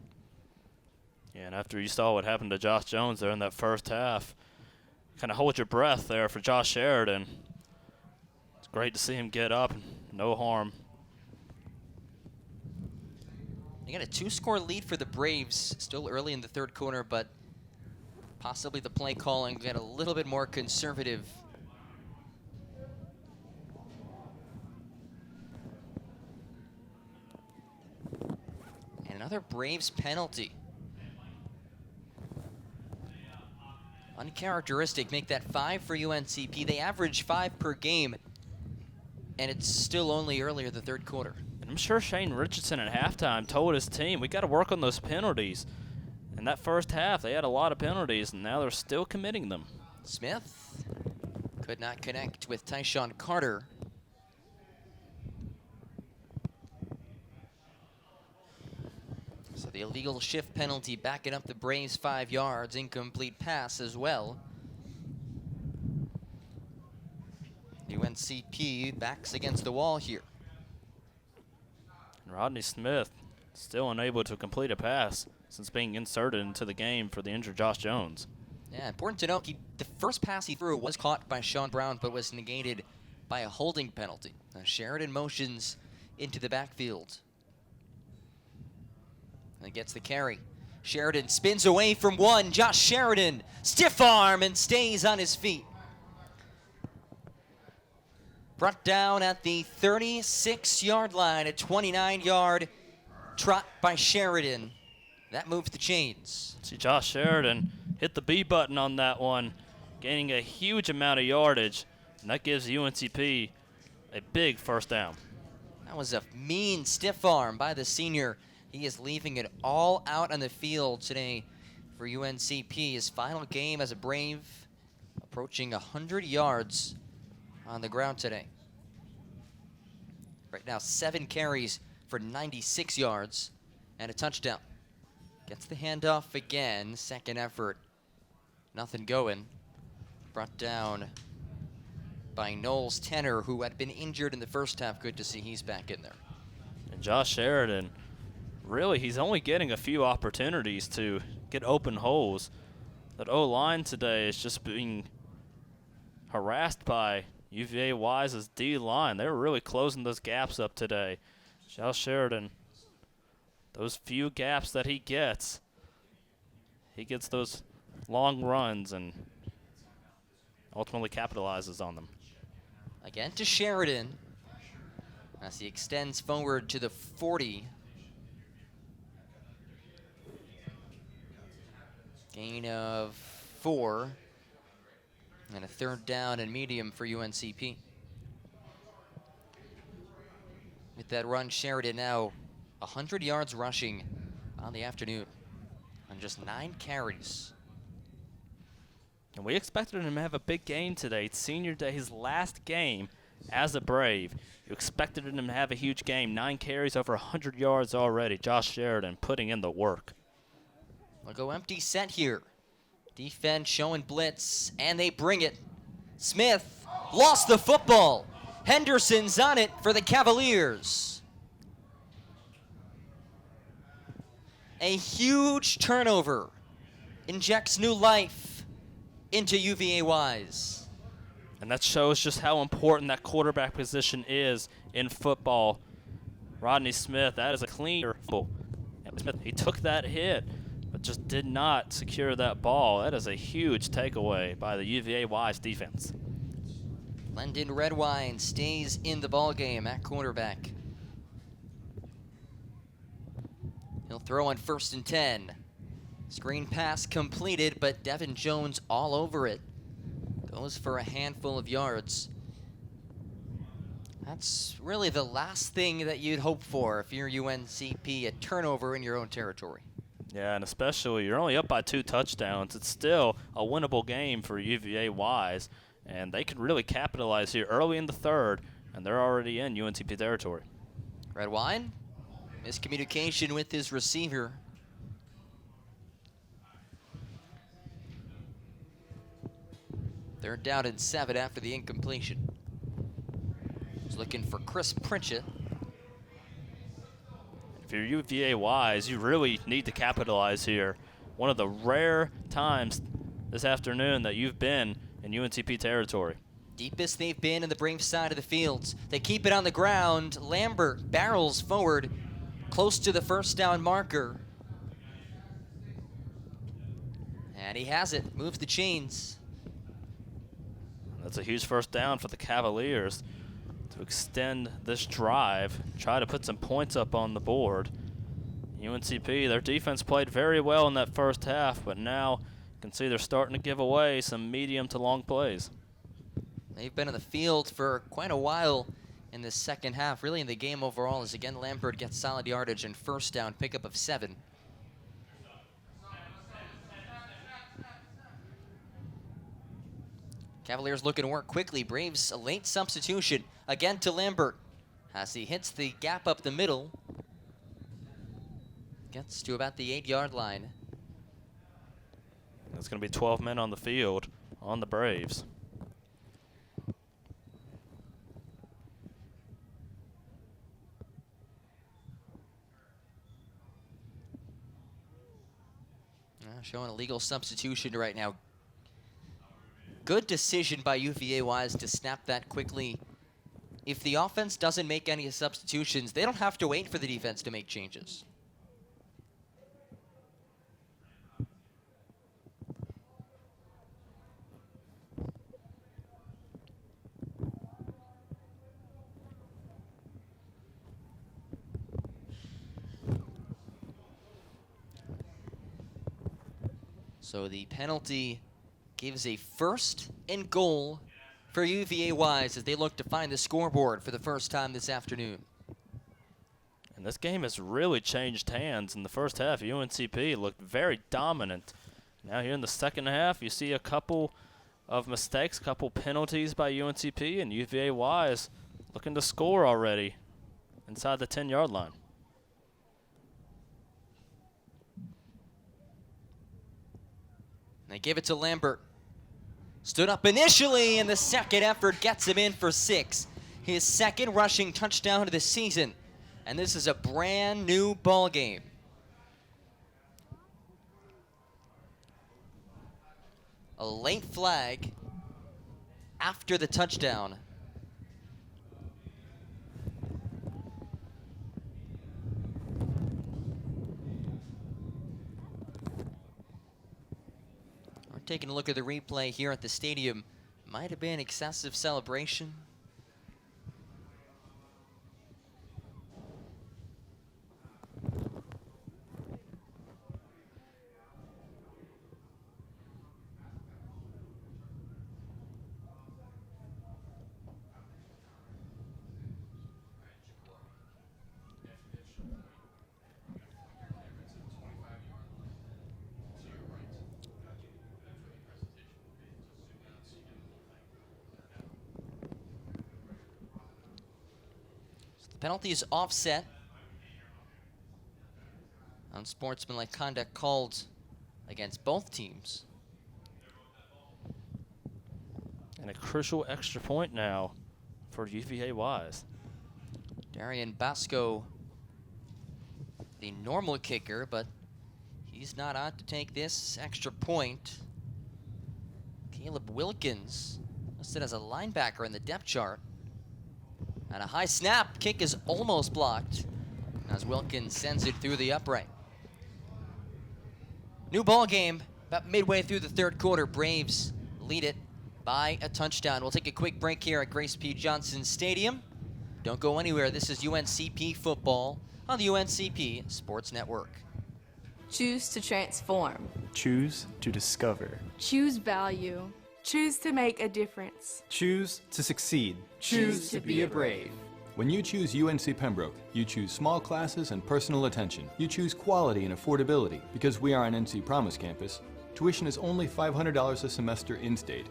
Yeah, and after you saw what happened to Josh Jones there in that first half, kind of hold your breath there for Josh Sheridan. It's great to see him get up, no harm. They got a 2-score lead for the Braves, still early in the third quarter, but possibly the play calling got a little bit more conservative. And another Braves penalty. Uncharacteristic, make that 5 for UNCP. They average 5 per game, and it's still only earlier the third quarter. And I'm sure Shane Richardson at halftime told his team, we got to work on those penalties. In that first half, they had a lot of penalties, and now they're still committing them. Smith could not connect with Tyshawn Carter. So the illegal shift penalty backing up the Braves 5 yards, incomplete pass as well. UNCP backs against the wall here. And Rodney Smith still unable to complete a pass since being inserted into the game for the injured Josh Jones. Yeah, important to note, the first pass he threw was caught by Sean Brown, but was negated by a holding penalty. Now Sheridan motions into the backfield. And gets the carry. Sheridan spins away from one. Josh Sheridan, stiff arm, and stays on his feet. Brought down at the 36-yard line, a 29-yard trot by Sheridan. That moved the chains. See, Josh Sheridan hit the B button on that one, gaining a huge amount of yardage, and that gives UNCP a big first down. That was a mean stiff arm by the senior. He is leaving it all out on the field today for UNCP. His final game as a Brave, approaching 100 yards on the ground today. Right now, 7 carries for 96 yards and a touchdown. Gets the handoff again, second effort. Nothing going. Brought down by Knowles Tenner, who had been injured in the first half. Good to see he's back in there. And Josh Sheridan, really, he's only getting a few opportunities to get open holes. That O-line today is just being harassed by UVA-Wise's D-line. They were really closing those gaps up today. Josh Sheridan, those few gaps that he gets those long runs and ultimately capitalizes on them. Again to Sheridan as he extends forward to the 40. Gain of 4 and a third down and medium for UNCP. With that run, Sheridan now 100 yards rushing on the afternoon on just 9 carries. And we expected him to have a big game today. It's senior day, his last game as a Brave. You expected him to have a huge game. 9 carries, over 100 yards already. Josh Sheridan putting in the work. We'll go empty set here. Defense showing blitz, and they bring it. Smith lost the football. Henderson's on it for the Cavaliers. A huge turnover injects new life into UVA-Wise. And that shows just how important that quarterback position is in football. Rodney Smith, that is a clean. He took that hit, but just did not secure that ball. That is a huge takeaway by the UVA-Wise defense. Lendon Redwine stays in the ballgame at quarterback. He'll throw on 1st and 10. Screen pass completed, but Devin Jones all over it. Goes for a handful of yards. That's really the last thing that you'd hope for if you're UNCP, a turnover in your own territory. Yeah, and especially you're only up by 2 touchdowns. It's still a winnable game for UVA-Wise, and they could really capitalize here early in the third, and they're already in UNCP territory. Redwine, miscommunication with his receiver. Third down and 7 after the incompletion. He's looking for Chris Pritchett. If you're UVA-Wise, you really need to capitalize here. One of the rare times this afternoon that you've been in UNCP territory. Deepest they've been in the Brave side of the field. They keep it on the ground. Lambert barrels forward, close to the first down marker. And he has it, moves the chains. That's a huge first down for the Cavaliers to extend this drive, try to put some points up on the board. UNCP, their defense played very well in that first half, but now you can see they're starting to give away some medium to long plays. They've been in the field for quite a while in this second half, really in the game overall, as again Lambert gets solid yardage and first down, pickup of 7. Cavaliers looking to work quickly. Braves a late substitution again to Lambert as he hits the gap up the middle. Gets to about the 8-yard line. There's going to be 12 men on the field on the Braves. Showing a legal substitution right now. Good decision by UVA-Wise to snap that quickly. If the offense doesn't make any substitutions, they don't have to wait for the defense to make changes. So the penalty gives a first and goal for UVA-Wise as they look to find the scoreboard for the first time this afternoon. And this game has really changed hands. In the first half, UNCP looked very dominant. Now here in the second half, you see a couple of mistakes, couple penalties by UNCP, and UVA-Wise looking to score already inside the 10-yard line. They give it to Lambert. Stood up initially, and the second effort gets him in for 6. His second rushing touchdown of the season. And this is a brand new ball game. A late flag after the touchdown. We're taking a look at the replay here at the stadium. Might have been excessive celebration. Penalty is offset. Unsportsmanlike conduct called against both teams. And a crucial extra point now for UVA-Wise. Darian Basco, the normal kicker, but he's not on to take this extra point. Caleb Wilkins listed as a linebacker in the depth chart. And a high snap, kick is almost blocked as Wilkins sends it through the upright. New ball game, about midway through the third quarter. Braves lead it by a touchdown. We'll take a quick break here at Grace P. Johnson Stadium. Don't go anywhere. This is UNCP football on the UNCP Sports Network. Choose to transform. Choose to discover. Choose value. Choose to make a difference. Choose to succeed. Choose to be a brave. When you choose UNC Pembroke, you choose small classes and personal attention. You choose quality and affordability. Because we are an NC Promise campus, tuition is only $500 a semester in-state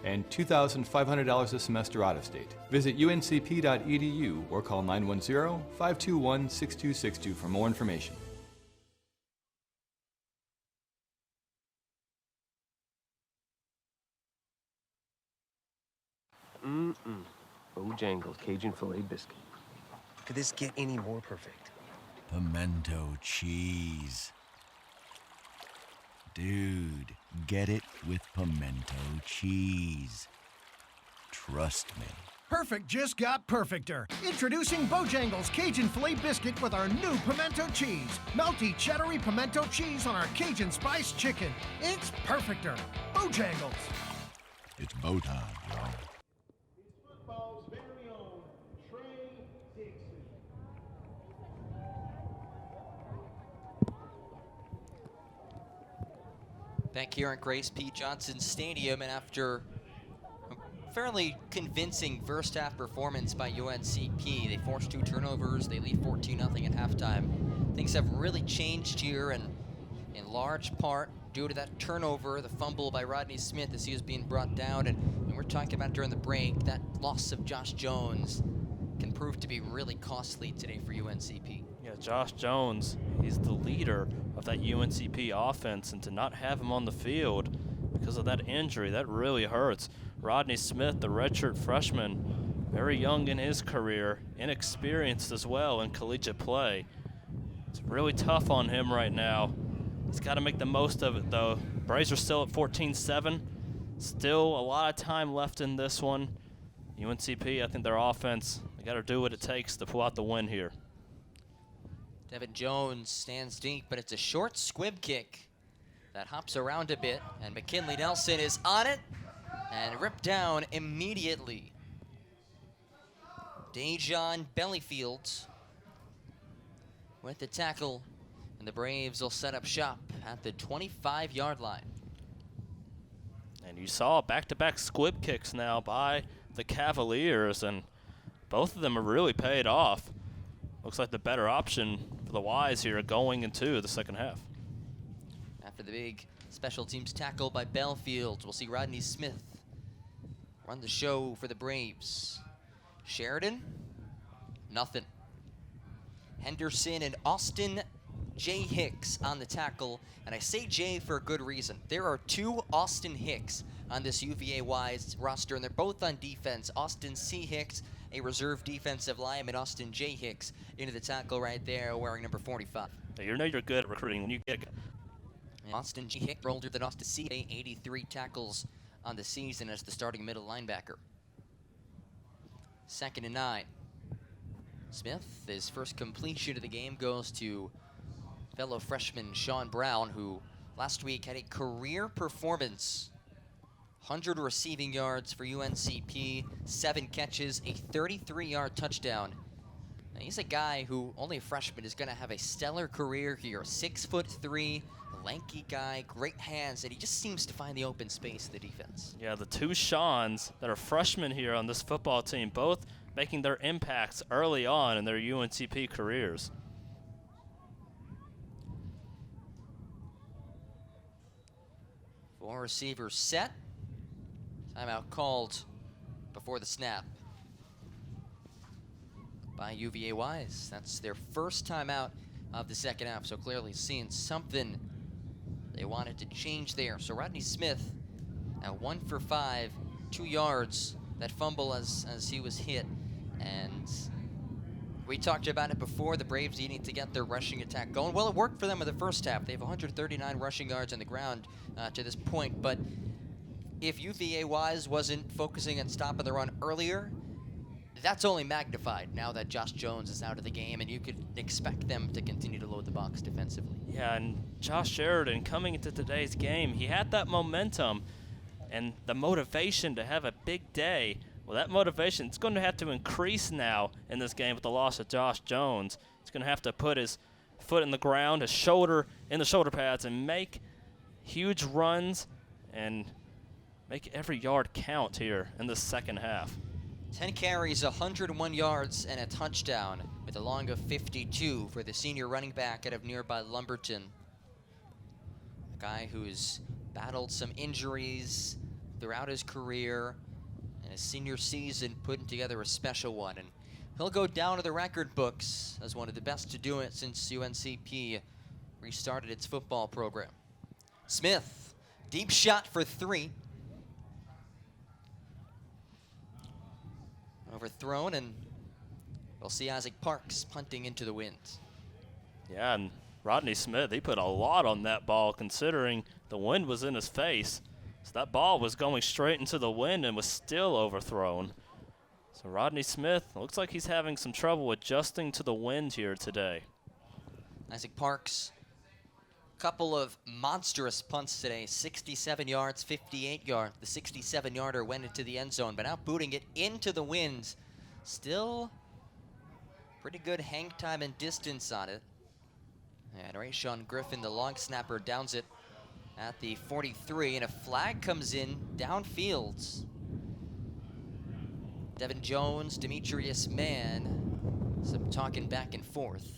and $2,500 a semester out-of-state. Visit uncp.edu or call 910-521-6262 for more information. Bojangles Cajun filet biscuit. Could this get any more perfect? Pimento cheese. Dude, get it with pimento cheese. Trust me. Perfect just got perfecter. Introducing Bojangles Cajun Filet Biscuit with our new pimento cheese. Melty, cheddary pimento cheese on our Cajun Spice Chicken. It's perfecter. Bojangles. It's bow time, y'all. Back here at Grace P. Johnson Stadium, and after a fairly convincing first half performance by UNCP, they forced 2 turnovers, they lead 14-0 at halftime. Things have really changed here, and in large part due to that turnover, the fumble by Rodney Smith as he was being brought down, and we're talking about during the break, that loss of Josh Jones can prove to be really costly today for UNCP. Yeah, Josh Jones, he's the leader of that UNCP offense, and to not have him on the field because of that injury, that really hurts. Rodney Smith, the redshirt freshman, very young in his career, inexperienced as well in collegiate play. It's really tough on him right now. He's got to make the most of it, though. Braves are still at 14-7. Still a lot of time left in this one. UNCP, I think their offense, they got to do what it takes to pull out the win here. Devin Jones stands deep, but it's a short squib kick that hops around a bit, and McKinley Nelson is on it and ripped down immediately. Dejon Bellyfield with the tackle, and the Braves will set up shop at the 25-yard line. And you saw back-to-back squib kicks now by the Cavaliers, and both of them have really paid off. Looks like the better option for the Wise here going into the second half. After the big special teams tackle by Belfield, we'll see Rodney Smith run the show for the Braves. Sheridan, nothing. Henderson and Austin J. Hicks on the tackle, and I say J for a good reason. There are two Austin Hicks on this UVA-Wise roster, and they're both on defense. Austin C. Hicks, a reserve defensive lineman, Austin J. Hicks into the tackle right there, wearing number 45. You know you're good at recruiting when you get it. Austin G. Hicks older than Austin C. 83 tackles on the season as the starting middle linebacker. 2nd and 9. Smith, his first completion of the game goes to fellow freshman Sean Brown, who last week had a career performance. 100 receiving yards for UNCP, 7 catches, a 33-yard touchdown. Now, he's a guy who, only a freshman, is going to have a stellar career here. 6'3", lanky guy, great hands, and he just seems to find the open space in the defense. Yeah, the two Seans that are freshmen here on this football team, both making their impacts early on in their UNCP careers. Four receivers set. Timeout called before the snap by UVA-Wise. That's their first timeout of the second half, so clearly seeing something they wanted to change there. So Rodney Smith at 1 for 5, 2 yards. That fumble as he was hit, and we talked about it before, the Braves needing to get their rushing attack going. Well, it worked for them in the first half. They have 139 rushing yards on the ground to this point, but if UVA-Wise wasn't focusing on stopping the run earlier, that's only magnified now that Josh Jones is out of the game, and you could expect them to continue to load the box defensively. Yeah, and Josh Sheridan coming into today's game, he had that momentum and the motivation to have a big day. Well, that motivation, it's going to have to increase now in this game with the loss of Josh Jones. He's going to have to put his foot in the ground, his shoulder in the shoulder pads, and make huge runs and make every yard count here in the second half. 10 carries, 101 yards, and a touchdown with a long of 52 for the senior running back out of nearby Lumberton. A guy who's battled some injuries throughout his career, and his senior season putting together a special one. And he'll go down to the record books as one of the best to do it since UNCP restarted its football program. Smith, deep shot for 3. Overthrown, and we'll see Isaac Parks punting into the wind. Yeah, and Rodney Smith, he put a lot on that ball considering the wind was in his face. So that ball was going straight into the wind and was still overthrown. So Rodney Smith, looks like he's having some trouble adjusting to the wind here today. Isaac Parks, couple of monstrous punts today, 67 yards, 58 yards. The 67-yarder went into the end zone, but now booting it into the wind. Still pretty good hang time and distance on it. And Rayshawn Griffin, the long snapper, downs it at the 43, and a flag comes in downfield. Devin Jones, Demetrius Mann, some talking back and forth.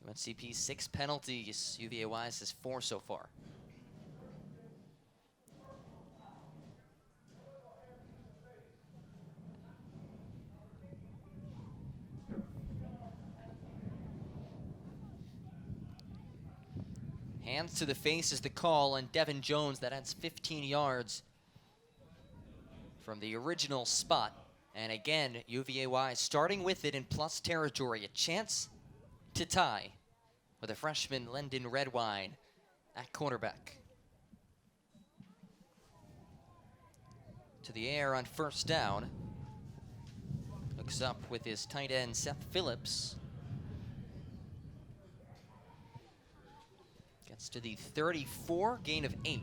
UNCP 6 penalties, UVA-Wise has 4 so far. Hands to the face is the call on Devin Jones. That adds 15 yards from the original spot. And again, UVA-Wise starting with it in plus territory. A chance to tie with a freshman, Lendon Redwine, at quarterback. To the air on first down. He'll Looks up with his tight end, Seth Phillips. Gets to the 34, gain of 8.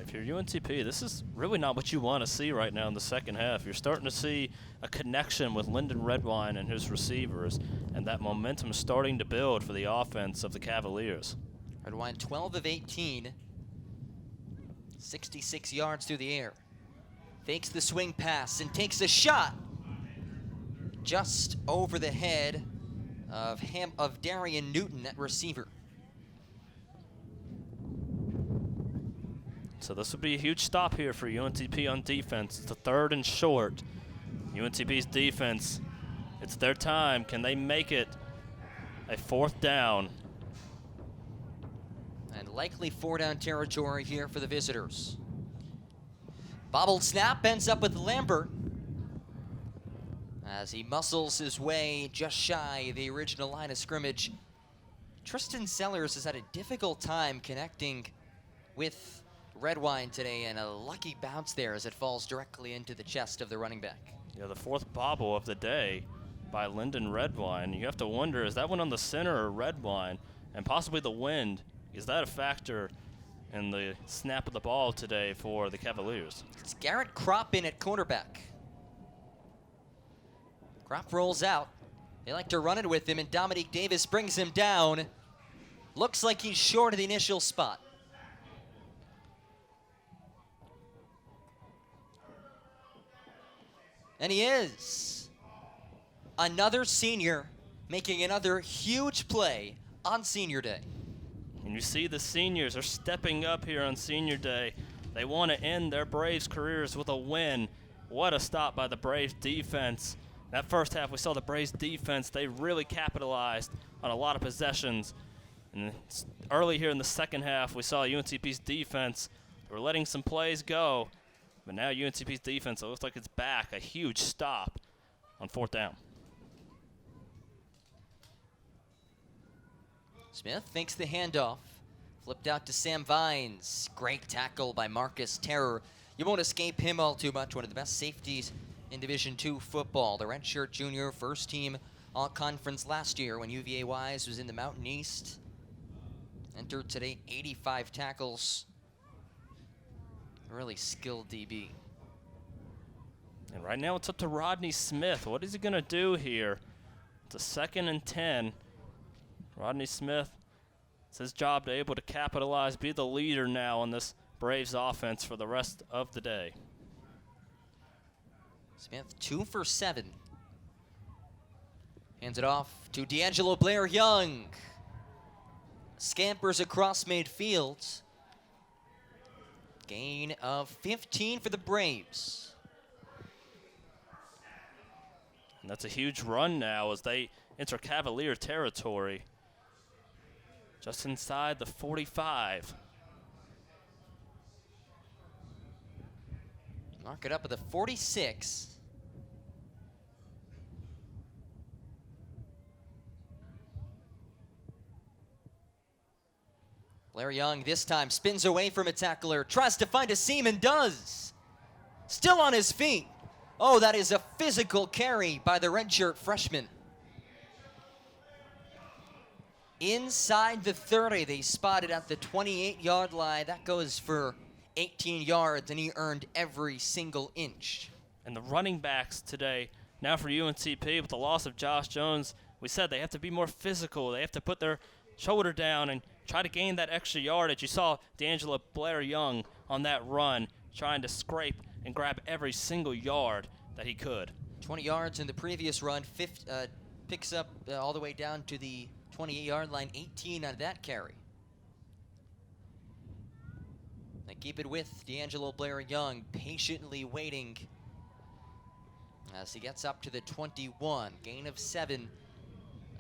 If you're UNCP, this is really not what you want to see right now in the second half. You're starting to see a connection with Lyndon Redwine and his receivers, and that momentum is starting to build for the offense of the Cavaliers. Redwine 12 of 18, 66 yards through the air. Fakes the swing pass and takes a shot just over the head of Darian Newton at receiver. So this would be a huge stop here for UNCP on defense. It's a 3rd and short. UNCP's defense, it's their time. Can they make it a 4th down? And likely 4-down territory here for the visitors. Bobbled snap, ends up with Lambert as he muscles his way just shy of the original line of scrimmage. Tristan Sellers has had a difficult time connecting with Redwine today, and a lucky bounce there as it falls directly into the chest of the running back. Yeah, the 4th bobble of the day by Lyndon Redwine. You have to wonder, is that one on the center or Redwine? And possibly the wind, is that a factor in the snap of the ball today for the Cavaliers? It's Garrett Kropp in at cornerback. Kropp rolls out. They like to run it with him, and Dominique Davis brings him down. Looks like he's short of the initial spot. And he is. Another senior making another huge play on senior day. And you see the seniors are stepping up here on senior day. They want to end their Braves careers with a win. What a stop by the Braves defense. That first half, we saw the Braves defense. They really capitalized on a lot of possessions. And early here in the second half, we saw UNCP's defense. They were letting some plays go. But now UNCP's defense, it looks like it's back. A huge stop on 4th down. Smith fakes the handoff. Flipped out to Sam Vines. Great tackle by Marcus Terror. You won't escape him all too much. One of the best safeties in Division II football. The redshirt junior, first team all-conference last year when UVA-Wise was in the Mountain East. Entered today 85 tackles. Really skilled DB. And right now it's up to Rodney Smith. What is he going to do here? It's a 2nd and 10. Rodney Smith, it's his job to be able to capitalize, be the leader now on this Braves offense for the rest of the day. Smith 2 for 7. Hands it off to D'Angelo Blair Young. Scampers across midfield. Gain of 15 for the Braves. And that's a huge run now as they enter Cavalier territory. Just inside the 45. Mark it up at the 46. Blair Young this time spins away from a tackler, tries to find a seam and does. Still on his feet. Oh, that is a physical carry by the redshirt freshman. Inside the 30, they spotted at the 28-yard line. That goes for 18 yards, and he earned every single inch. And the running backs today, now for UNCP, with the loss of Josh Jones, we said they have to be more physical. They have to put their shoulder down and try to gain that extra yardage. You saw D'Angelo Blair Young on that run, trying to scrape and grab every single yard that he could. 20 yards in the previous run, picks up all the way down to the 28-yard line, 18 on that carry. They keep it with D'Angelo Blair Young, patiently waiting as he gets up to the 21. Gain of 7.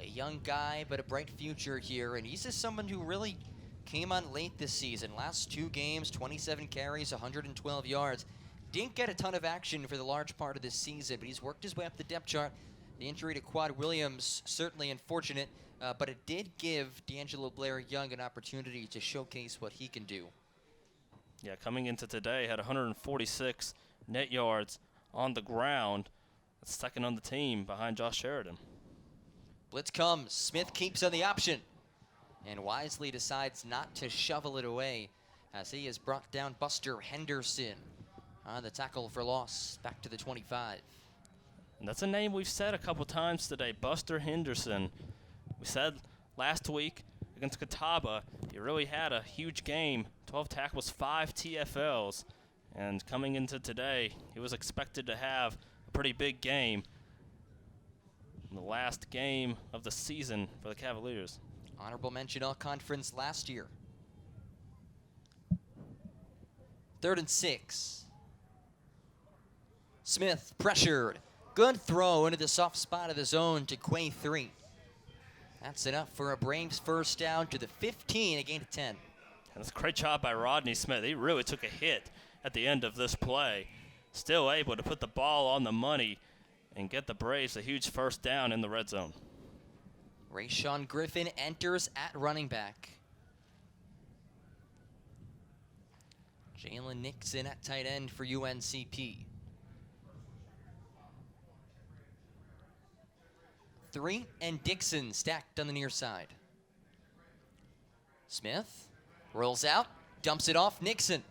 A young guy, but a bright future here, and he's just someone who really came on late this season. Last 2 games, 27 carries, 112 yards. Didn't get a ton of action for the large part of this season, but he's worked his way up the depth chart. The injury to Quad Williams, certainly unfortunate, but it did give D'Angelo Blair Young an opportunity to showcase what he can do. Yeah, coming into today, had 146 net yards on the ground. That's second on the team behind Josh Sheridan. Blitz comes. Smith keeps on the option and wisely decides not to shovel it away as he has brought down Buster Henderson on the tackle for loss back to the 25. And that's a name we've said a couple times today, Buster Henderson. We said last week against Catawba, he really had a huge game. 12 tackles, 5 TFLs. And coming into today, he was expected to have a pretty big game. In the last game of the season for the Cavaliers. Honorable mention all conference last year. 3rd and 6. Smith pressured. Good throw into the soft spot of the zone to Quay 3. That's enough for a Braves first down to the 15, a gain of 10. And that's a great job by Rodney Smith. He really took a hit at the end of this play. Still able to put the ball on the money and get the Braves a huge first down in the red zone. Rayshawn Griffin enters at running back. Jalen Nixon at tight end for UNCP. 3 and Dixon stacked on the near side. Smith rolls out, dumps it off Nixon.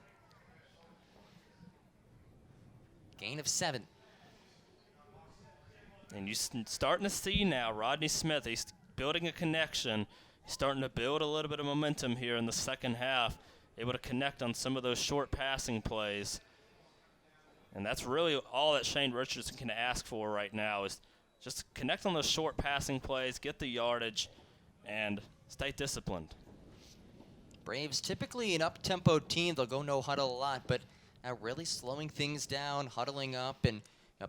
Gain of 7. And you're starting to see now Rodney Smith, he's building a connection. He's starting to build a little bit of momentum here in the second half, able to connect on some of those short passing plays. And that's really all that Shane Richardson can ask for right now is just connect on those short passing plays, get the yardage, and stay disciplined. Braves typically an up-tempo team. They'll go no huddle a lot, but really slowing things down, huddling up, and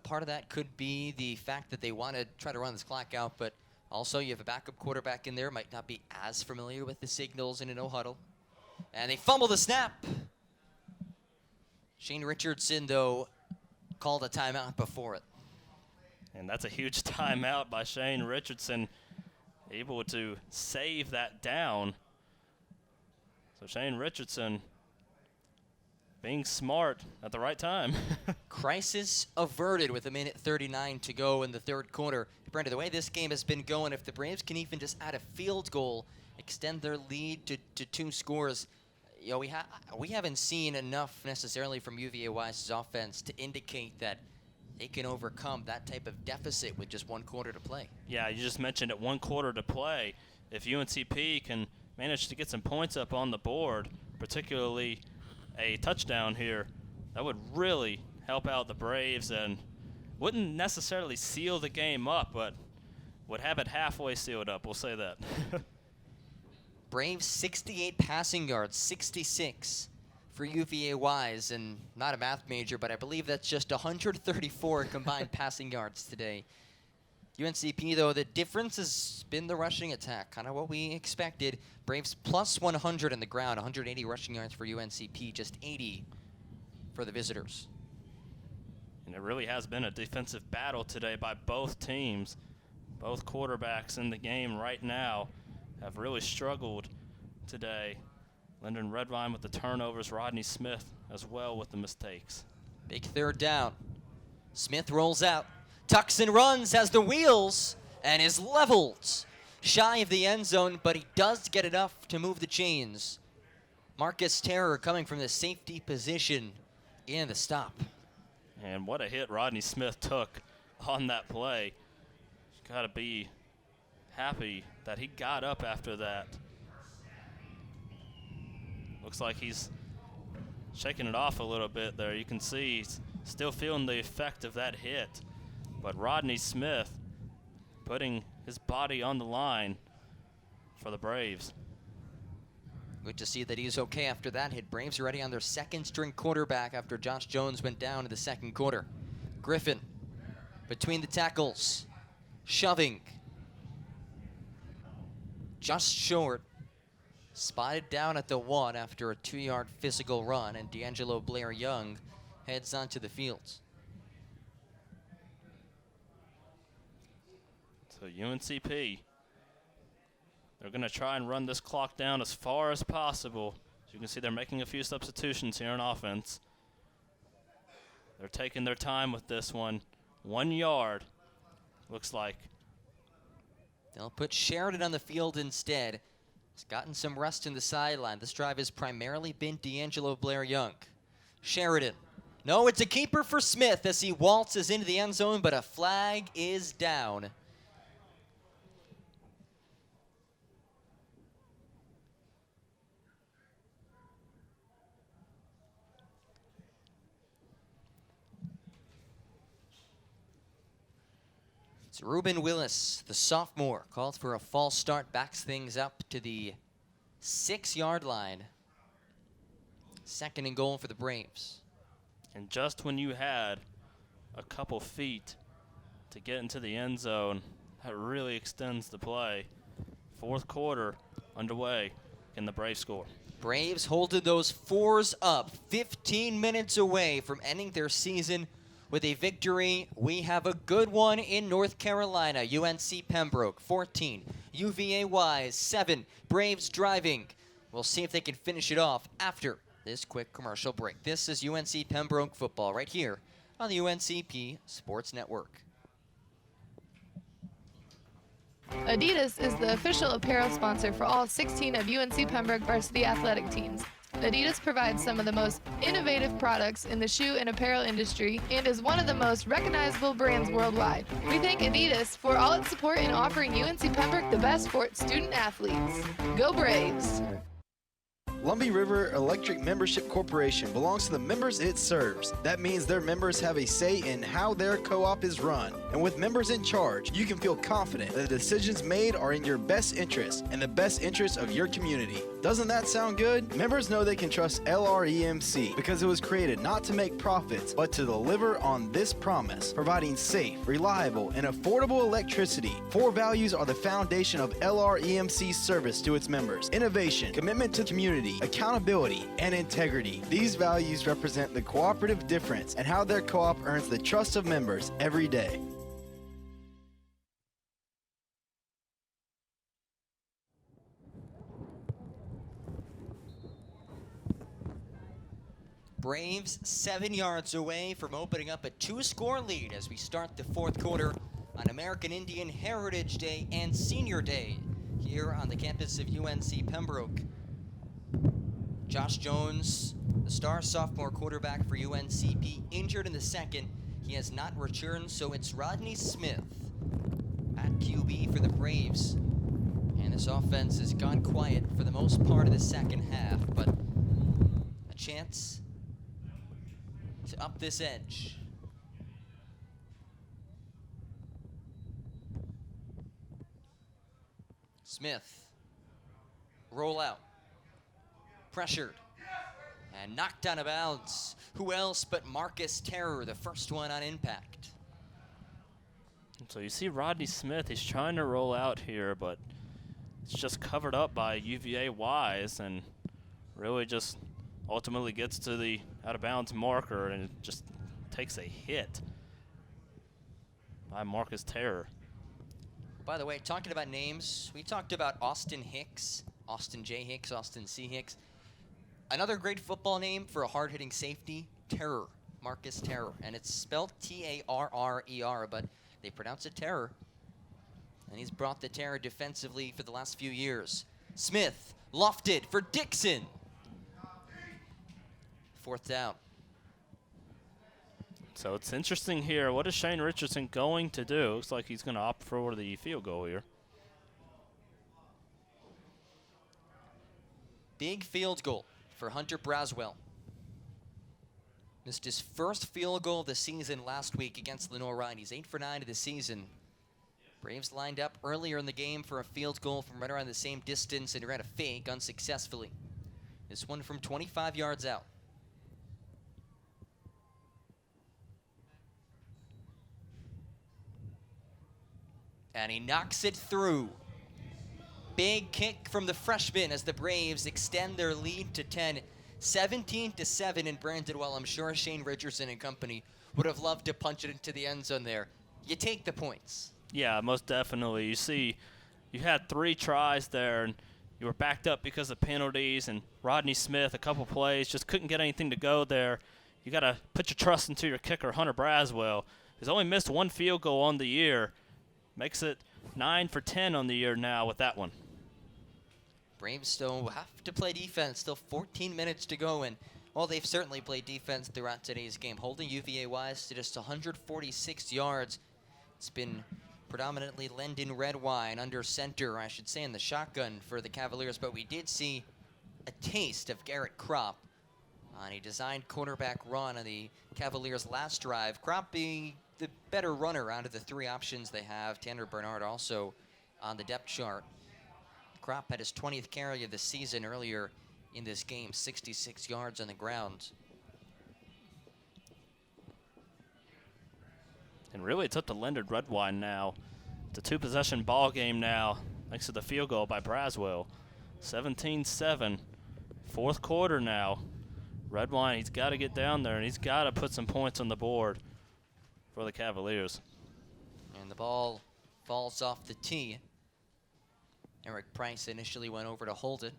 part of that could be the fact that they want to try to run this clock out, but also you have a backup quarterback in there, might not be as familiar with the signals in a no huddle. And they fumble the snap. Shane Richardson, though, called a timeout before it. And that's a huge timeout by Shane Richardson, able to save that down. So Shane Richardson being smart at the right time. Crisis averted with 1:39 to go in the third quarter. Brenda, the way this game has been going, if the Braves can even just add a field goal, extend their lead to 2 scores, we haven't seen enough necessarily from UVA-Wise's offense to indicate that they can overcome that type of deficit with just 1 quarter to play. Yeah, you just mentioned it, 1 quarter to play. If UNCP can manage to get some points up on the board, particularly a touchdown here, that would really help out the Braves and wouldn't necessarily seal the game up, but would have it halfway sealed up, we'll say that. Braves 68 passing yards, 66 for UVA-Wise, and not a math major, but I believe that's just 134 combined passing yards today. UNCP, though, the difference has been the rushing attack, kind of what we expected. Braves plus 100 on the ground, 180 rushing yards for UNCP, just 80 for the visitors. And it really has been a defensive battle today by both teams. Both quarterbacks in the game right now have really struggled today. Lyndon Redvine with the turnovers, Rodney Smith as well with the mistakes. Big third down. Smith rolls out, tucks and runs, has the wheels, and is leveled. Shy of the end zone, but he does get enough to move the chains. Marcus Terror coming from the safety position in the stop. And what a hit Rodney Smith took on that play. Got to be happy that he got up after that. Looks like he's shaking it off a little bit there. You can see he's still feeling the effect of that hit. But Rodney Smith putting his body on the line for the Braves. Good to see that he's okay after that hit. Braves are ready on their second string quarterback after Josh Jones went down in the second quarter. Griffin between the tackles, shoving. Just short. Spotted down at the 1 after a 2-yard physical run, and D'Angelo Blair Young heads onto the field. So UNCP, they're going to try and run this clock down as far as possible. As you can see, they're making a few substitutions here on offense. They're taking their time with this one, 1 yard. Looks like they'll put Sheridan on the field instead. He's gotten some rest in the sideline. This drive has primarily been D'Angelo Blair-Young. Sheridan. No, it's a keeper for Smith as he waltzes into the end zone, but a flag is down. It's Reuben Willis, the sophomore, called for a false start, backs things up to the 6-yard line. 2nd and goal for the Braves. And just when you had a couple feet to get into the end zone, that really extends the play. 4th quarter underway. Can the Braves score? Braves holding those 4s up, 15 minutes away from ending their season with a victory. We have a good one in North Carolina. UNC Pembroke 14, UVA-Wise 7. Braves driving. We'll see if they can finish it off after this quick commercial break. This is UNC Pembroke football right here on the UNCP Sports Network. Adidas is the official apparel sponsor for all 16 of UNC Pembroke varsity athletic teams. Adidas provides some of the most innovative products in the shoe and apparel industry and is one of the most recognizable brands worldwide. We thank Adidas for all its support in offering UNC Pembroke the best for its student athletes. Go Braves! Lumbee River Electric Membership Corporation belongs to the members it serves. That means their members have a say in how their co-op is run. And with members in charge, you can feel confident that the decisions made are in your best interest and the best interest of your community. Doesn't that sound good? Members know they can trust LREMC because it was created not to make profits, but to deliver on this promise, providing safe, reliable, and affordable electricity. 4 values are the foundation of LREMC's service to its members: innovation, commitment to community, accountability, and integrity. These values represent the cooperative difference and how their co-op earns the trust of members every day. Braves 7 yards away from opening up a 2-score lead as we start the 4th quarter on American Indian Heritage Day and Senior Day here on the campus of UNC Pembroke. Josh Jones, the star sophomore quarterback for UNCP, injured in the 2nd. He has not returned, so it's Rodney Smith at QB for the Braves. And this offense has gone quiet for the most part of the 2nd half, but a chance to up this edge. Smith, roll out, pressured, and knocked out of bounds. Who else but Marcus Terror, the first one on impact. So you see Rodney Smith, he's trying to roll out here, but it's just covered up by UVA-Wise and really just ultimately gets to the out-of-bounds marker and just takes a hit by Marcus Terror. By the way, talking about names, we talked about Austin Hicks, Austin J. Hicks, Austin C. Hicks. Another great football name for a hard-hitting safety, Terror, Marcus Terror. And it's spelled T-A-R-R-E-R, but they pronounce it Terror. And he's brought the terror defensively for the last few years. Smith, lofted for Dixon. 4th down. So it's interesting here. What is Shane Richardson going to do? Looks like he's going to opt for the field goal here. Big field goal for Hunter Braswell. Missed his first field goal of the season last week against Lenore Ryan. He's 8 for 9 of the season. Braves lined up earlier in the game for a field goal from right around the same distance and ran a fake unsuccessfully. This one from 25 yards out. And he knocks it through. Big kick from the freshman as the Braves extend their lead to 10. 17-7 in Brandon-Well. I'm sure Shane Richardson and company would have loved to punch it into the end zone there. You take the points. Yeah, most definitely. You see, you had 3 tries there, and you were backed up because of penalties, and Rodney Smith, a couple plays, just couldn't get anything to go there. You got to put your trust into your kicker, Hunter Braswell, He's only missed one field goal on the year. Makes it 9 for 10 on the year now with that one. Braves still have to play defense. Still 14 minutes to go, and well, they've certainly played defense throughout today's game, holding UVA-Wise to just 146 yards. It's been predominantly Lendon Redwine under center, I should say, in the shotgun for the Cavaliers, but we did see a taste of Garrett Kropp on a designed quarterback run on the Cavaliers' last drive. Kropp being the better runner out of the three options they have. Tanner Bernard also on the depth chart. Kropp had his 20th carry of the season earlier in this game, 66 yards on the ground. And really, it's up to Leonard Redwine now. It's a two-possession ball game now, thanks to the field goal by Braswell. 17-7, fourth quarter now. Redwine, he's got to get down there, and he's got to put some points on the board for the Cavaliers. And the ball falls off the tee. Eric Price initially went over to hold it.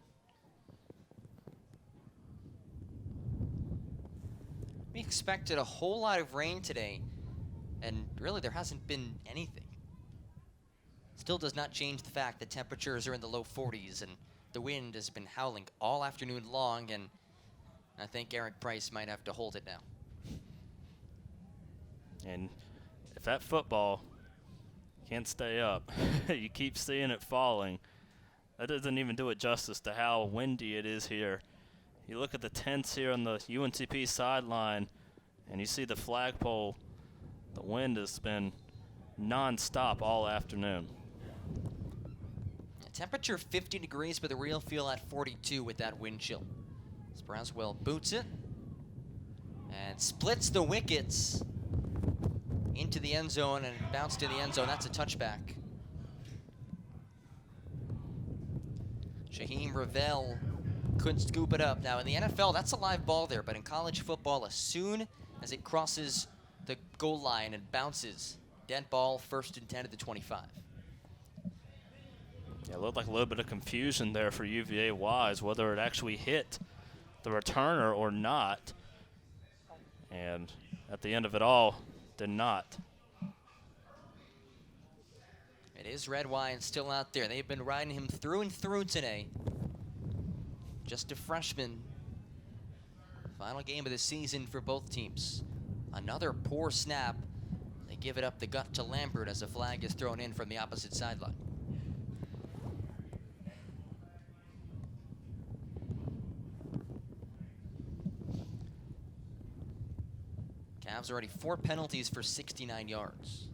We expected a whole lot of rain today, and really there hasn't been anything. Still does not change the fact that temperatures are in the low 40s and the wind has been howling all afternoon long, and I think Eric Price might have to hold it now. And if that football can't stay up, you keep seeing it falling. That doesn't even do it justice to how windy it is here. You look at the tents here on the UNCP sideline, and you see the flagpole. The wind has been non-stop all afternoon. Temperature 50 degrees, but the real feel at 42 with that wind chill. Braswell boots it and splits the wickets into the end zone and bounced to the end zone. That's a touchback. Shaheem Ravel couldn't scoop it up. Now in the NFL, that's a live ball there, but in college football, as soon as it crosses the goal line and bounces, dead ball, 1st and 10 at the 25. Yeah, it looked like a little bit of confusion there for UVA-Wise, whether it actually hit the returner or not. And at the end of it all, did not. It is Redwine still out there. They've been riding him through and through today. Just a freshman. Final game of the season for both teams. Another poor snap. They give it up the gut to Lambert as a flag is thrown in from the opposite sideline. Cavs already 4 penalties for 69 yards.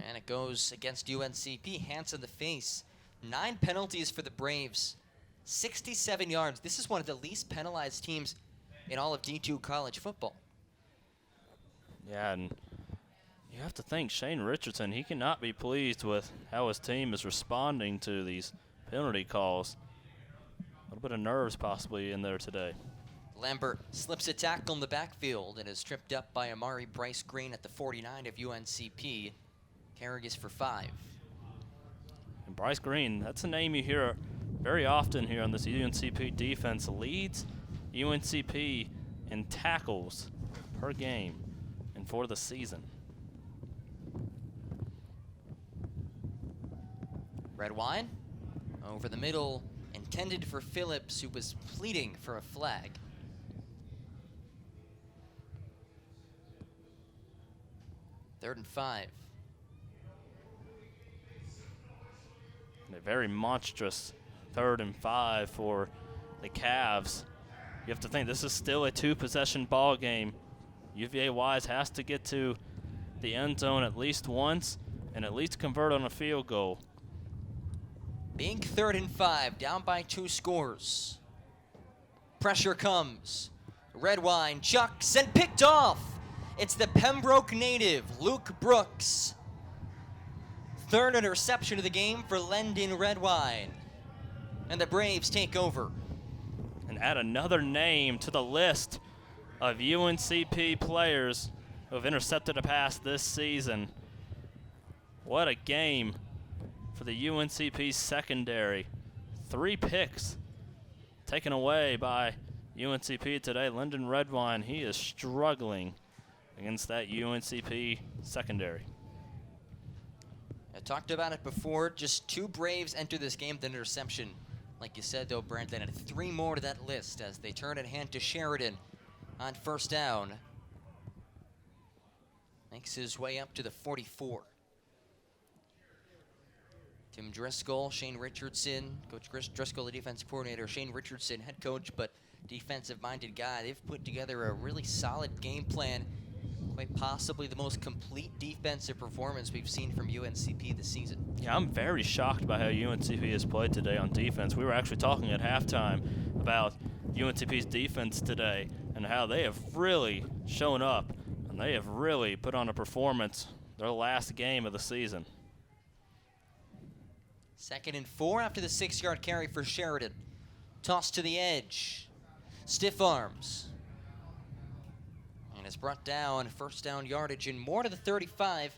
And it goes against UNCP, hands in the face. 9 penalties for the Braves, 67 yards. This is one of the least penalized teams in all of D2 college football. Yeah, and you have to think Shane Richardson, he cannot be pleased with how his team is responding to these penalty calls. A little bit of nerves possibly in there today. Lambert slips a tackle in the backfield and is tripped up by Amari Bryce Green at the 49 of UNCP. Carry is for 5. And Bryce Green, that's a name you hear very often here on this UNCP defense. Leads UNCP in tackles per game and for the season. Redwine over the middle, intended for Phillips, who was pleading for a flag. Third and 5. And a very monstrous 3rd and 5 for the Cavs. You have to think this is still a 2-possession ball game. UVA-Wise has to get to the end zone at least once and at least convert on a field goal. Being 3rd and 5, down by 2 scores. Pressure comes. Redwine chucks and picked off. It's the Pembroke native, Luke Brooks. 3rd interception of the game for Lendon Redwine. And the Braves take over. And add another name to the list of UNCP players who have intercepted a pass this season. What a game for the UNCP secondary. 3 picks taken away by UNCP today. Lyndon Redwine, he is struggling against that UNCP secondary. I talked about it before. Just 2 Braves enter this game with an interception. Like you said, though, Brandon, and 3 more to that list as they turn it hand to Sheridan on first down. Makes his way up to the 44. Tim Driscoll, Shane Richardson, Coach Chris Driscoll, the defensive coordinator, Shane Richardson, head coach, but defensive-minded guy. They've put together a really solid game plan, quite possibly the most complete defensive performance we've seen from UNCP this season. Yeah, I'm very shocked by how UNCP has played today on defense. We were actually talking at halftime about UNCP's defense today and how they have really shown up and they have really put on a performance their last game of the season. 2nd and 4 after the 6-yard carry for Sheridan. Toss to the edge. Stiff arms. And is brought down. First down yardage and more to the 35.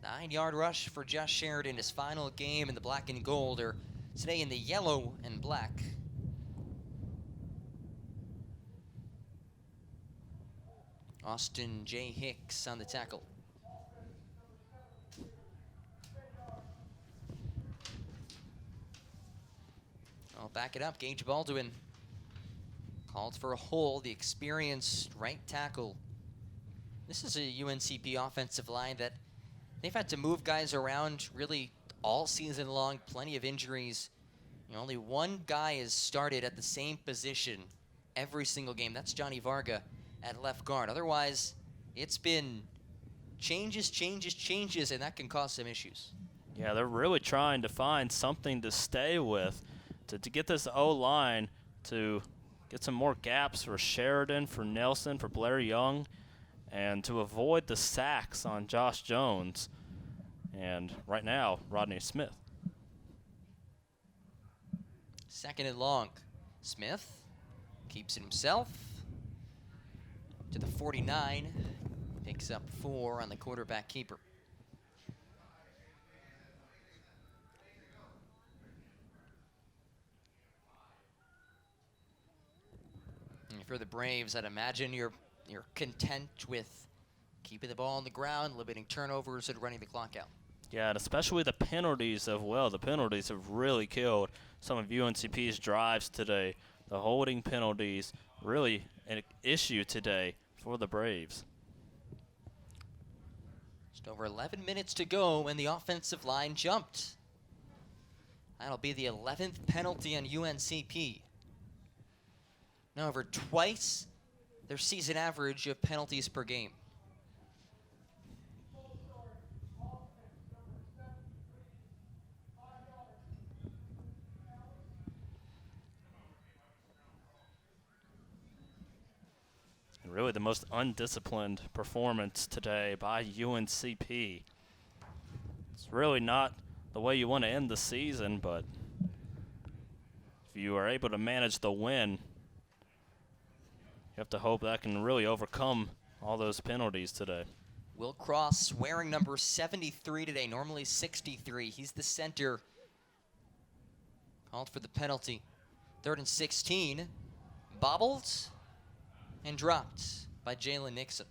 9-yard rush for Josh Sheridan, his final game in the black and gold, or today in the yellow and black. Austin J. Hicks on the tackle. I'll back it up. Gage Baldwin called for a hole, the experienced right tackle. This is a UNCP offensive line that they've had to move guys around really all season long, plenty of injuries. You know, only 1 guy has started at the same position every single game. That's Johnny Varga at left guard. Otherwise, it's been changes, and that can cause some issues. Yeah, they're really trying to find something to stay with, to get this O-line to get some more gaps for Sheridan, for Nelson, for Blair Young, and to avoid the sacks on Josh Jones and right now Rodney Smith. 2nd and long. Smith keeps it himself to the 49, picks up 4 on the quarterback keeper. And for the Braves, I'd imagine you're content with keeping the ball on the ground, limiting turnovers, and running the clock out. Yeah, and especially the penalties the penalties have really killed some of UNCP's drives today. The holding penalties, really an issue today for the Braves. Just over 11 minutes to go when the offensive line jumped. That'll be the 11th penalty on UNCP. Now over twice their season average of penalties per game. And really the most undisciplined performance today by UNCP. It's really not the way you want to end the season, but if you are able to manage the win, you have to hope that can really overcome all those penalties today. Will Cross wearing number 73 today, normally 63. He's the center. Called for the penalty. 3rd and 16. Bobbled and dropped by Jalen Nixon.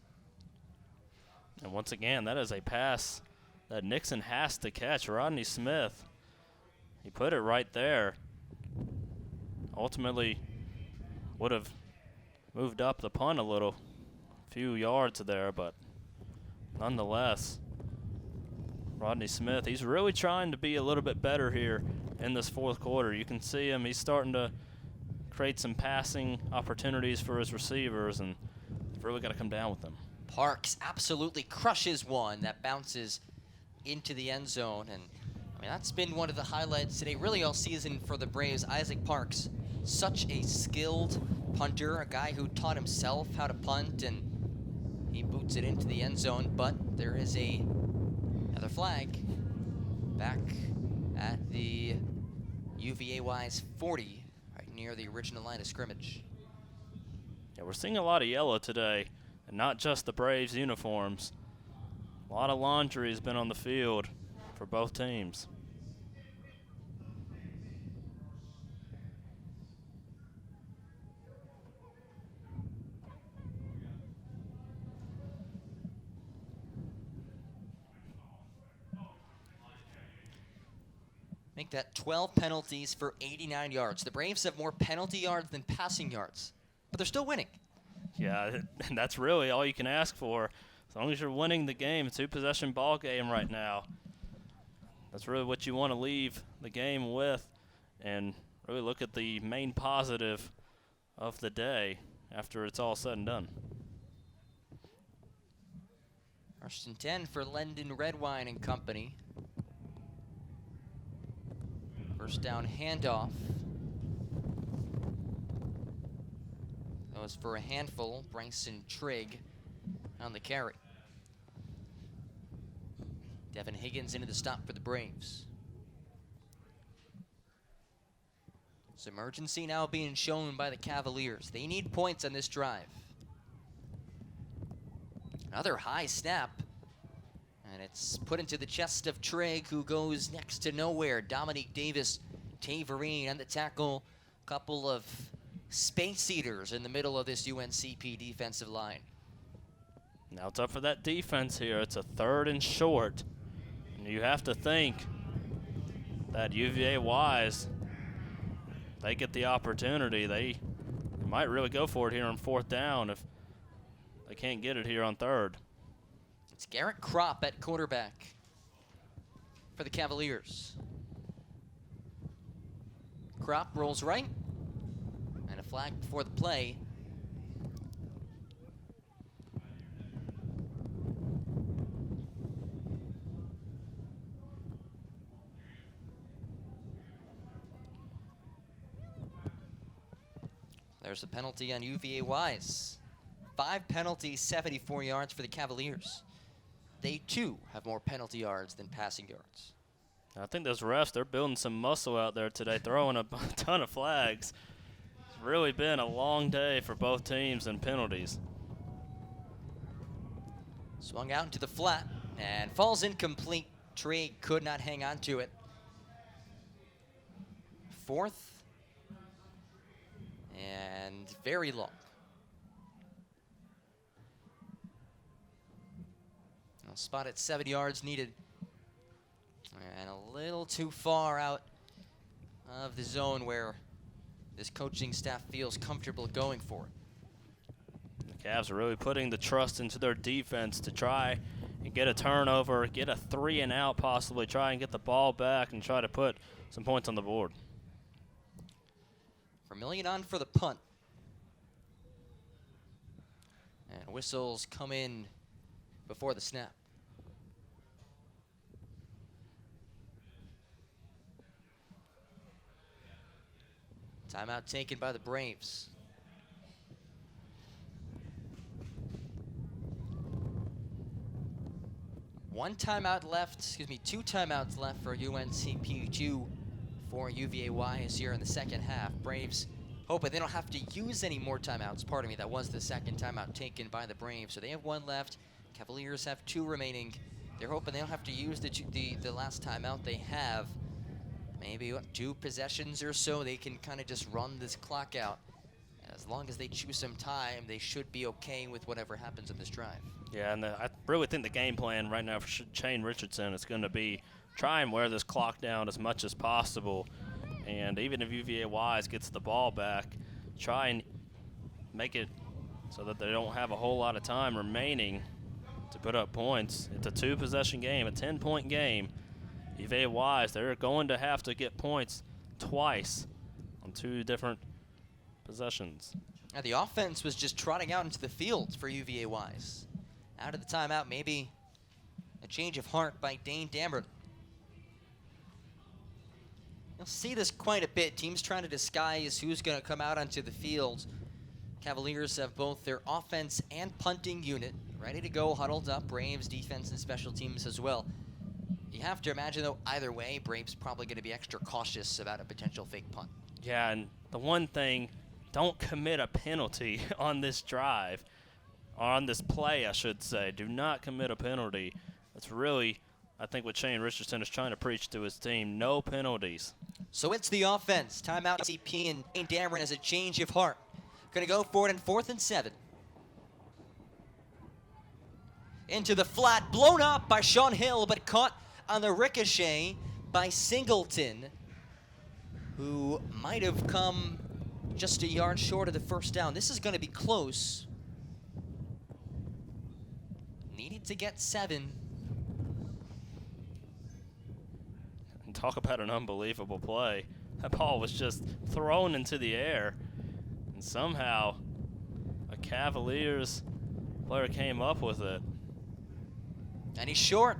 And once again, that is a pass that Nixon has to catch. Rodney Smith, he put it right there. Ultimately would have moved up the punt a few yards there, but nonetheless, Rodney Smith, he's really trying to be a little bit better here in this 4th quarter. You can see him, he's starting to create some passing opportunities for his receivers, and he's really got to come down with them. Parks absolutely crushes one that bounces into the end zone, and I mean that's been one of the highlights today, really all season for the Braves. Isaac Parks, such a skilled punter, a guy who taught himself how to punt, and he boots it into the end zone, but there is another flag back at the UVA-Wise 40, right near the original line of scrimmage. Yeah, we're seeing a lot of yellow today and not just the Braves uniforms. A lot of laundry has been on the field for both teams. Make that 12 penalties for 89 yards. The Braves have more penalty yards than passing yards, but they're still winning. Yeah, and that's really all you can ask for. As long as you're winning the game, a 2-possession ball game right now. That's really what you want to leave the game with and really look at the main positive of the day after it's all said and done. First and 10 for Lendon Redwine and company. First down handoff. That was for a handful. Bryson Trigg on the carry. Devin Higgins into the stop for the Braves. This emergency now being shown by the Cavaliers. They need points on this drive. Another high snap. And it's put into the chest of Trigg, who goes next to nowhere. Dominique Davis, Taverine on the tackle. Couple of space eaters in the middle of this UNCP defensive line. Now it's up for that defense here. It's a 3rd and short. And you have to think that UVA-Wise, they get the opportunity. They might really go for it here on 4th down if they can't get it here on 3rd. It's Garrett Kropp at quarterback for the Cavaliers. Kropp rolls right, and a flag before the play. There's a penalty on UVA-Wise. 5 penalties, 74 yards for the Cavaliers. They, too, have more penalty yards than passing yards. I think those refs, they're building some muscle out there today, throwing a ton of flags. It's really been a long day for both teams in penalties. Swung out into the flat and falls incomplete. Trigg could not hang on to it. 4th and very long. Spot at 7 yards needed. And a little too far out of the zone where this coaching staff feels comfortable going for it. The Cavs are really putting the trust into their defense to try and get a turnover, get a 3 and out possibly, try and get the ball back and try to put some points on the board. Vermillion on for the punt. And whistles come in before the snap. Timeout taken by the Braves. Two timeouts left for UNCP, 2 for UVA-Wise here in the second half. Braves hoping they don't have to use any more timeouts. Pardon me, that was the second timeout taken by the Braves. So they have 1 left. Cavaliers have 2 remaining. They're hoping they don't have to use the last timeout they have. Maybe 2 possessions or so, they can kind of just run this clock out. As long as they choose some time, they should be okay with whatever happens in this drive. Yeah, and I really think the game plan right now for Shane Richardson is going to be try and wear this clock down as much as possible. And even if UVA-Wise gets the ball back, try and make it so that they don't have a whole lot of time remaining to put up points. It's a 2-possession game, a 10-point game. UVA-Wise, they're going to have to get points twice on 2 different possessions. Now the offense was just trotting out into the field for UVA-Wise. Out of the timeout, maybe a change of heart by Dane Dammert. You'll see this quite a bit. Teams trying to disguise who's going to come out onto the field. Cavaliers have both their offense and punting unit ready to go, huddled up. Braves defense and special teams as well. You have to imagine, though, either way, Braves probably going to be extra cautious about a potential fake punt. Yeah, and the one thing, don't commit a penalty on this drive. on this play, I should say. Do not commit a penalty. That's really, I think, what Shane Richardson is trying to preach to his team. No penalties. So it's the offense. Timeout UNCP, and Dane Dameron has a change of heart. Going to go for it in 4th and 7. Into the flat, blown up by Sean Hill, but caught on the ricochet by Singleton, who might have come just a yard short of the first down. This is going to be close. Needed to get 7. And talk about an unbelievable play. That ball was just thrown into the air, and somehow a Cavaliers player came up with it. And he's short.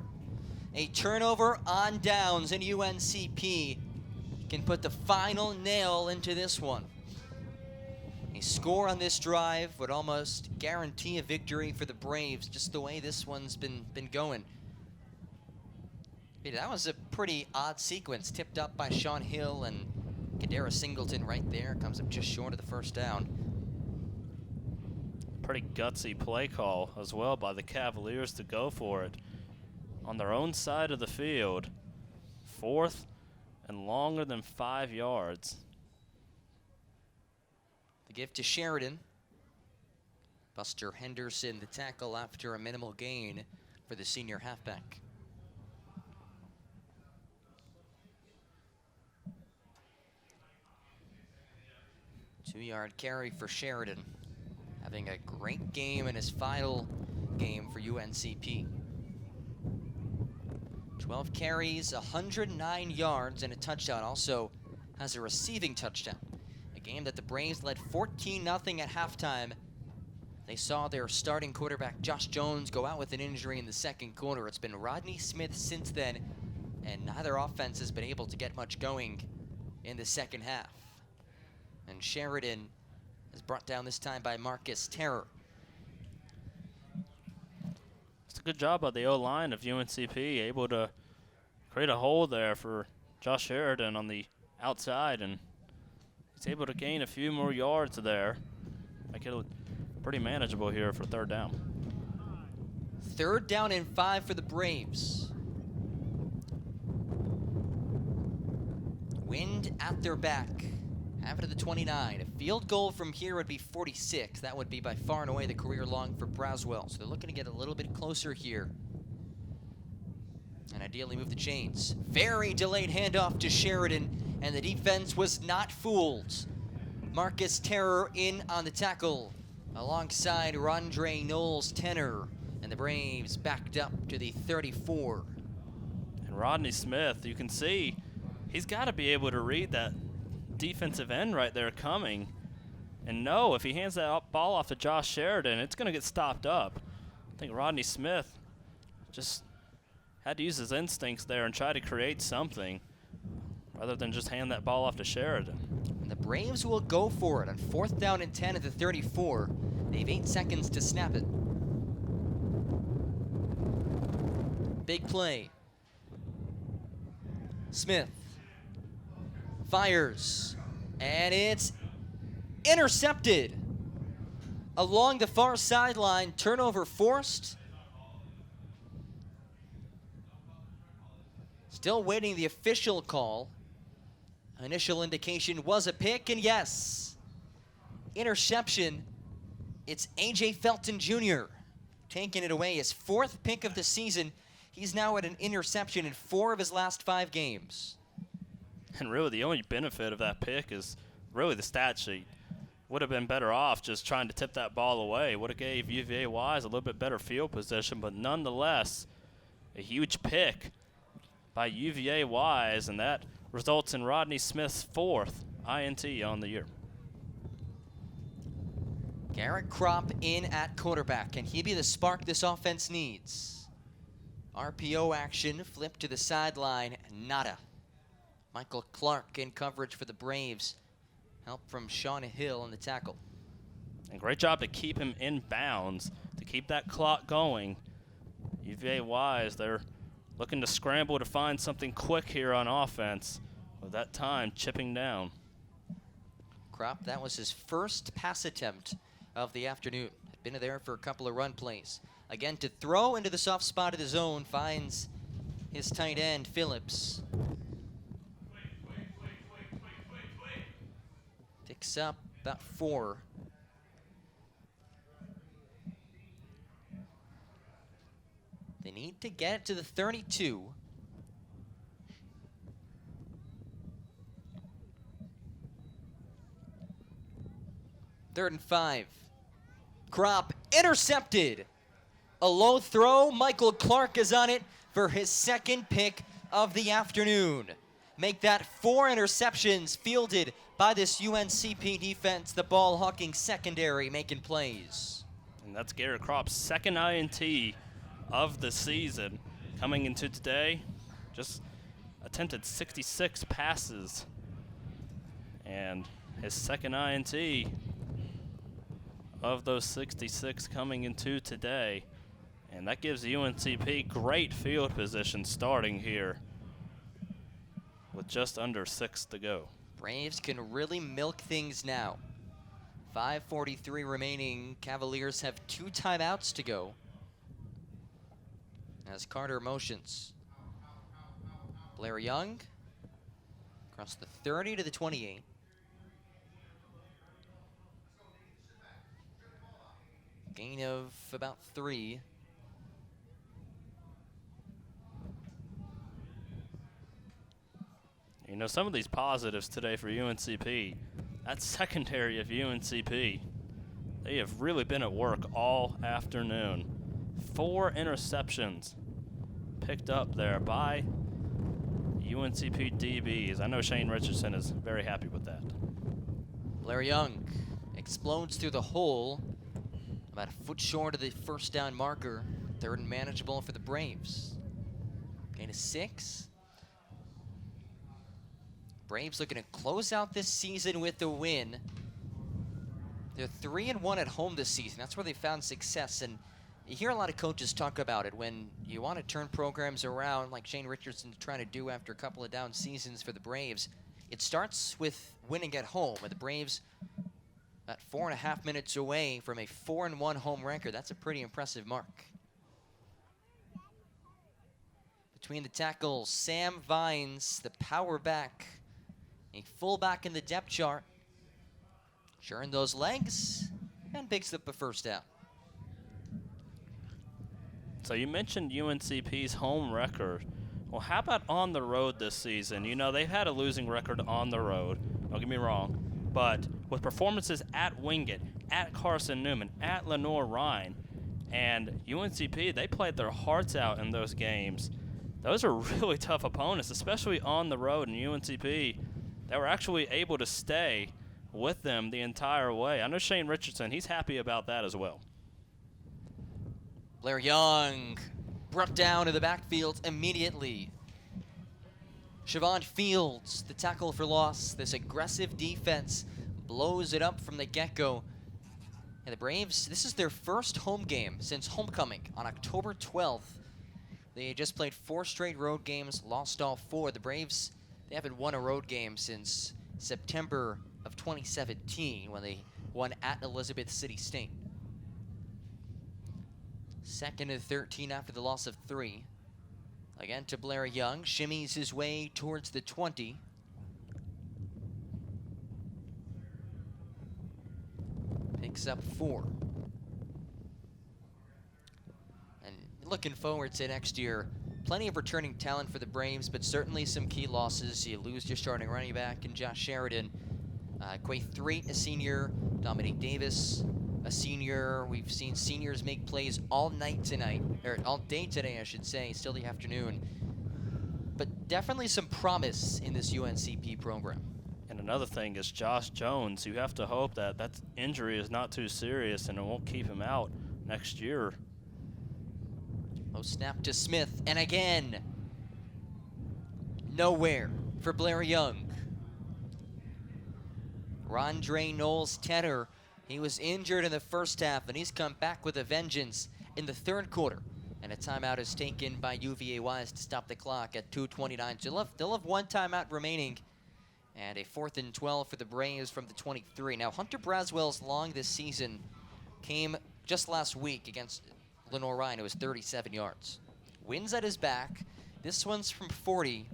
A turnover on downs, and UNCP can put the final nail into this one. A score on this drive would almost guarantee a victory for the Braves, just the way this one's been going. Hey, that was a pretty odd sequence, tipped up by Sean Hill, and Kadera Singleton right there comes up just short of the first down. Pretty gutsy play call as well by the Cavaliers to go for it on their own side of the field. 4th and longer than 5 yards. The give to Sheridan. Buster Henderson, the tackle after a minimal gain for the senior halfback. Two-yard carry for Sheridan, having a great game in his final game for UNCP. 12 carries, 109 yards, and a touchdown. Also has a receiving touchdown. A game that the Braves led 14-0 at halftime. They saw their starting quarterback, Josh Jones, go out with an injury in the second quarter. It's been Rodney Smith since then, and neither offense has been able to get much going in the second half. And Sheridan is brought down this time by Marcus Terror. It's a good job by the O-line of UNCP, able to create a hole there for Josh Sheridan on the outside, and he's able to gain a few more yards there. Make it pretty manageable here for 3rd down. 3rd down and 5 for the Braves. Wind at their back. Half to the 29. A field goal from here would be 46. That would be by far and away the career long for Braswell. So they're looking to get a little bit closer here. And ideally move the chains. Very delayed handoff to Sheridan, and the defense was not fooled. Marcus Terror in on the tackle, alongside Rondre Knowles-Tenner, and the Braves backed up to the 34. And Rodney Smith, you can see, he's got to be able to read that defensive end right there coming, and know if he hands that ball off to Josh Sheridan, it's going to get stopped up. I think Rodney Smith just had to use his instincts there and try to create something rather than just hand that ball off to Sheridan. And the Braves will go for it on 4th down and 10 at the 34. They have 8 seconds to snap it. Big play. Smith fires, and it's intercepted along the far sideline. Turnover forced. Still waiting the official call. Initial indication was a pick, and yes, interception. It's A.J. Felton Jr. taking it away, his 4th pick of the season. He's now at an interception in 4 of his last 5 games. And really, the only benefit of that pick is really the stat sheet. Would have been better off just trying to tip that ball away. Would have gave UVA-Wise a little bit better field position, but nonetheless, a huge pick by UVA-Wise, and that results in Rodney Smith's 4th INT on the year. Garrett Kropp in at quarterback. Can he be the spark this offense needs? RPO action, flip to the sideline, nada. Michael Clark in coverage for the Braves. Help from Sean Hill on the tackle. And great job to keep him in bounds, to keep that clock going. UVA-Wise, they're looking to scramble to find something quick here on offense, with that time chipping down. Kropp, that was his first pass attempt of the afternoon. been there for a couple of run plays. Again, to throw into the soft spot of the zone, finds his tight end, Phillips. Picks up about 4. They need to get it to the 32. Third and 5. Crop intercepted. A low throw. Michael Clark is on it for his second pick of the afternoon. Make that 4 interceptions fielded by this UNCP defense. The ball hawking secondary making plays. And that's Garrett Crop's second INT of the season. Coming into today, just attempted 66 passes. And his second INT of those 66 coming into today. And that gives UNCP great field position starting here with just under 6 to go. Braves can really milk things now. 5:43 remaining. Cavaliers have 2 timeouts to go. As Carter motions. Blair Young across the 30 to the 28. Gain of about 3. You know, some of these positives today for UNCP, that secondary of UNCP, they have really been at work all afternoon. 4 interceptions picked up there by UNCP DBs. I know Shane Richardson is very happy with that. Blair Young explodes through the hole, about a foot short of the first down marker. 3rd and manageable for the Braves. Gain of 6. Braves looking to close out this season with a win. They're 3-1 at home this season. That's where they found success. And you hear a lot of coaches talk about it when you want to turn programs around, like Shane Richardson's trying to do after a couple of down seasons for the Braves. It starts with winning at home. And the Braves, about 4.5 minutes away from a 4-1 home record. That's a pretty impressive mark. Between the tackles, Sam Vines, the power back. A fullback in the depth chart. Sure in those legs and picks up a first down. So you mentioned UNCP's home record. Well, how about on the road this season? You know, they've had a losing record on the road. Don't get me wrong. But with performances at Wingate, at Carson Newman, at Lenoir-Rhyne, and UNCP, they played their hearts out in those games. Those are really tough opponents, especially on the road, and UNCP, they were actually able to stay with them the entire way. I know Shane Richardson, he's happy about that as well. Blair Young brought down to the backfield immediately. Siobhan Fields, the tackle for loss. This aggressive defense blows it up from the get-go. And the Braves, this is their first home game since homecoming on October 12th. They just played 4 straight road games, lost all 4. The Braves, they haven't won a road game since September of 2017 when they won at Elizabeth City State. 2nd and 13 after the loss of 3. Again to Blair Young, shimmies his way towards the 20. Picks up 4. And looking forward to next year, plenty of returning talent for the Braves, but certainly some key losses. You lose your starting running back in Josh Sheridan. Quay Threat, a senior. Dominique Davis, a senior. We've seen seniors make plays all night tonight, or all day today, I should say, still the afternoon. But definitely some promise in this UNCP program. And another thing is Josh Jones. You have to hope that that injury is not too serious and it won't keep him out next year. Oh, snap to Smith, and again, nowhere for Blair Young. Rondre Knowles-Tedder, he was injured in the first half, and he's come back with a vengeance in the 3rd quarter. And a timeout is taken by UVA-Wise to stop the clock at 2:29. So they'll have 1 timeout remaining, and a 4th and 12 for the Braves from the 23. Now, Hunter Braswell's long this season came just last week against Lenore Ryan, it was 37 yards. Wind's at his back. This one's from 40.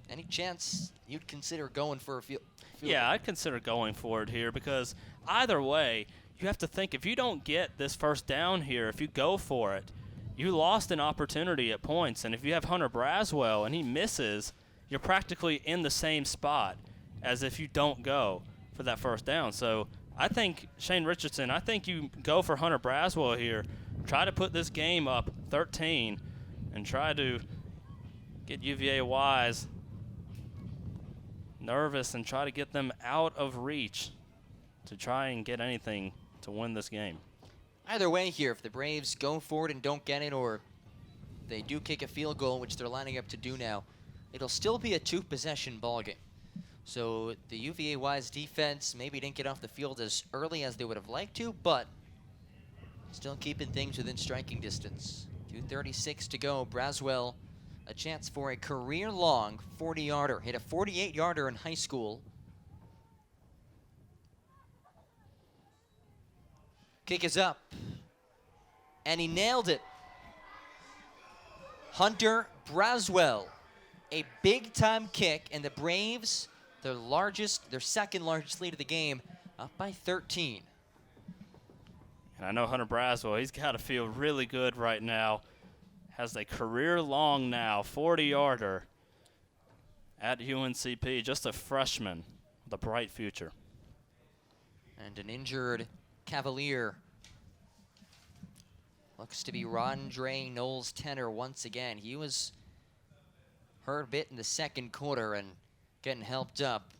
Any chance you'd consider going for a field? Yeah, I'd consider going for it here because either way, you have to think if you don't get this first down here, if you go for it, you lost an opportunity at points. And if you have Hunter Braswell and he misses, you're practically in the same spot as if you don't go for that first down. So I think, Shane Richardson, I think you go for Hunter Braswell here. Try to put this game up 13 and try to get UVA-Wise nervous and try to get them out of reach to try and get anything to win this game. Either way here, if the Braves go for it and don't get it, or they do kick a field goal, which they're lining up to do now, it'll still be a two-possession ballgame. So the UVA-Wise defense maybe didn't get off the field as early as they would have liked to, but still keeping things within striking distance. 2:36 to go. Braswell, a chance for a career-long 40-yarder. Hit a 48-yarder in high school. Kick is up, and he nailed it. Hunter Braswell, a big-time kick, and the Braves, their second largest lead of the game, up by 13. And I know Hunter Braswell, he's got to feel really good right now. Has a career-long now 40-yarder at UNCP, just a freshman with a bright future. And an injured Cavalier. Looks to be Rondre Knowles-Tenner once again. He was hurt a bit in the second quarter and getting helped up.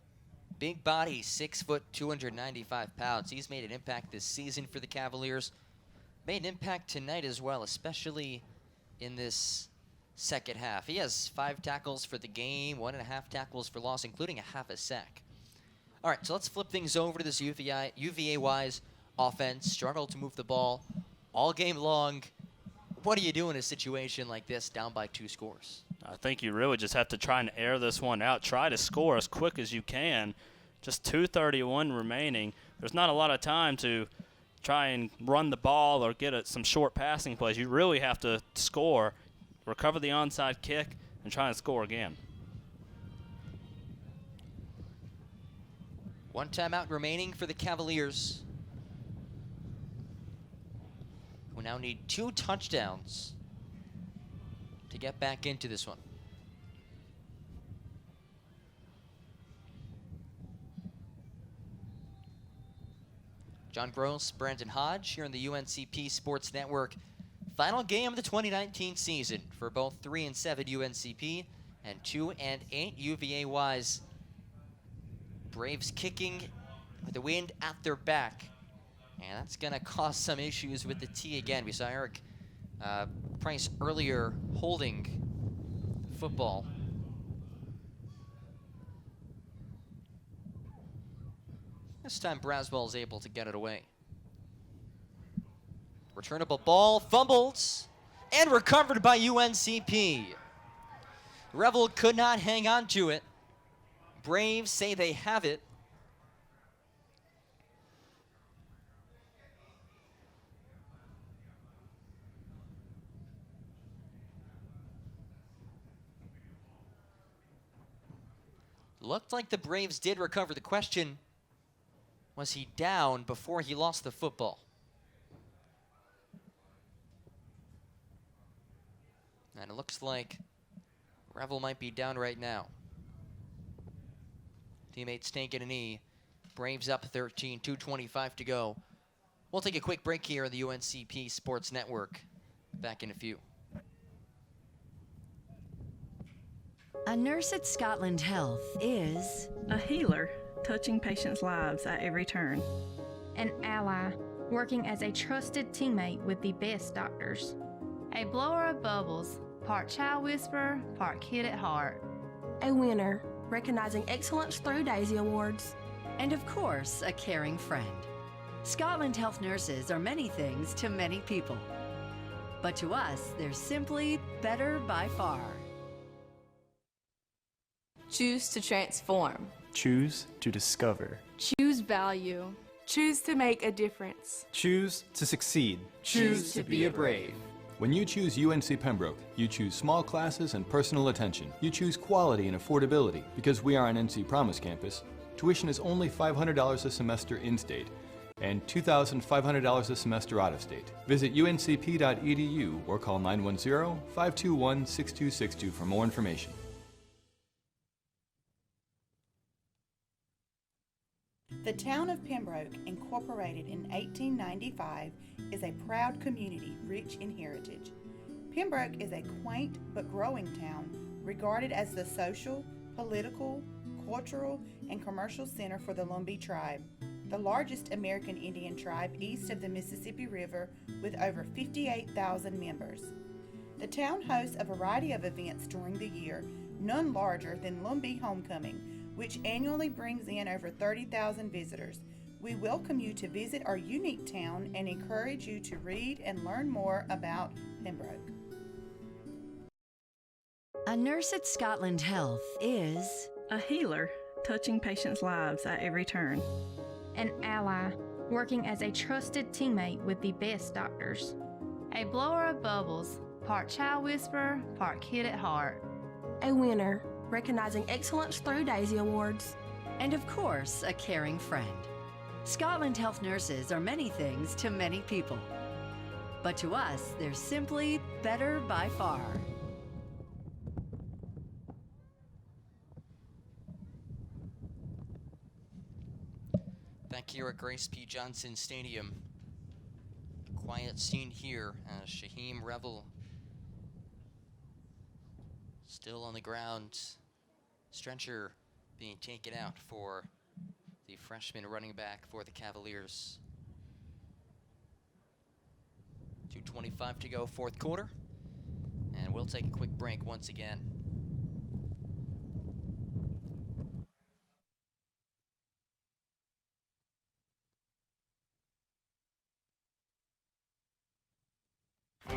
Big body, 6 foot, 295 pounds. He's made an impact this season for the Cavaliers. Made an impact tonight as well, especially in this second half. He has 5 tackles for the game, 1.5 tackles for loss, including a half a sack. All right, so let's flip things over to this UVA-Wise offense. Struggled to move the ball all game long. What do you do in a situation like this, down by 2 scores? I think you really just have to try and air this one out. Try to score as quick as you can. Just 2:31 remaining. There's not a lot of time to try and run the ball or get some short passing plays. You really have to score, recover the onside kick, and try and score again. 1 timeout remaining for the Cavaliers, who now need 2 touchdowns to get back into this one. John Gross, Brandon Hodge here on the UNCP Sports Network. Final game of the 2019 season for both 3-7 UNCP and 2-8 UVA-Wise. Braves kicking with the wind at their back. And that's going to cause some issues with the tee again. We saw Eric Price earlier holding the football. This time Braswell is able to get it away. Returnable ball, fumbled, and recovered by UNCP. Revel could not hang on to it. Braves say they have it. Looked like the Braves did recover. The question, was he down before he lost the football? And it looks like Revel might be down right now. Teammates taking a knee. Braves up 13, 2:25 to go. We'll take a quick break here on the UNCP Sports Network. Back in a few. A nurse at Scotland Health is a healer, touching patients' lives at every turn. An ally, working as a trusted teammate with the best doctors. A blower of bubbles, part child whisperer, part kid at heart. A winner, recognizing excellence through Daisy Awards. And of course, a caring friend. Scotland Health nurses are many things to many people. But to us, they're simply better by far. Choose to transform. Choose to discover. Choose value. Choose to make a difference. Choose to succeed. Choose to be a brave. When you choose UNC Pembroke, you choose small classes and personal attention. You choose quality and affordability. Because we are an NC Promise campus, tuition is only $500 a semester in-state and $2,500 a semester out-of-state. Visit uncp.edu or call 910-521-6262 for more information. The town of Pembroke, incorporated in 1895, is a proud community rich in heritage. Pembroke is a quaint but growing town regarded as the social, political, cultural, and commercial center for the Lumbee tribe, the largest American Indian tribe east of the Mississippi River with over 58,000 members. The town hosts a variety of events during the year, none larger than Lumbee Homecoming, which annually brings in over 30,000 visitors. We welcome you to visit our unique town and encourage you to read and learn more about Pembroke. A nurse at Scotland Health is a healer, touching patients' lives at every turn. An ally, working as a trusted teammate with the best doctors. A blower of bubbles, part child whisperer, part kid at heart. A winner, recognizing excellence through Daisy Awards. And of course, a caring friend. Scotland Health nurses are many things to many people. But to us, they're simply better by far. Back here at Grace P. Johnson Stadium. Quiet scene here as Shaheem Revel still on the ground. Stretcher being taken out for the freshman running back for the Cavaliers. 2:25 to go, fourth quarter. And we'll take a quick break once again.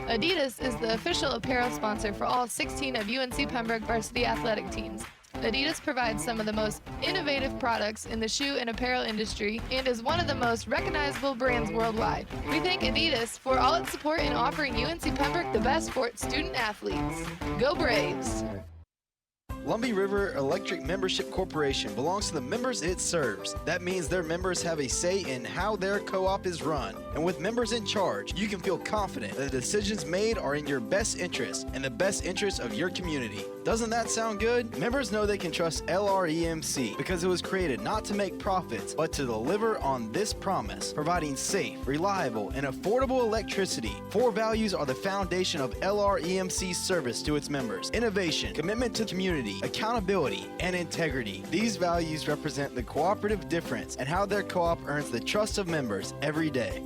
Adidas is the official apparel sponsor for all 16 of UNC Pembroke varsity athletic teams. Adidas provides some of the most innovative products in the shoe and apparel industry and is one of the most recognizable brands worldwide. We thank Adidas for all its support in offering UNC Pembroke the best for its student athletes. Go Braves! Lumbee River Electric Membership Corporation belongs to the members it serves. That means their members have a say in how their co-op is run. And with members in charge, you can feel confident that the decisions made are in your best interest and the best interest of your community. Doesn't that sound good? Members know they can trust LREMC because it was created not to make profits, but to deliver on this promise, providing safe, reliable, and affordable electricity. 4 values are the foundation of LREMC's service to its members: innovation, commitment to community, accountability, and integrity. These values represent the cooperative difference and how their co-op earns the trust of members every day.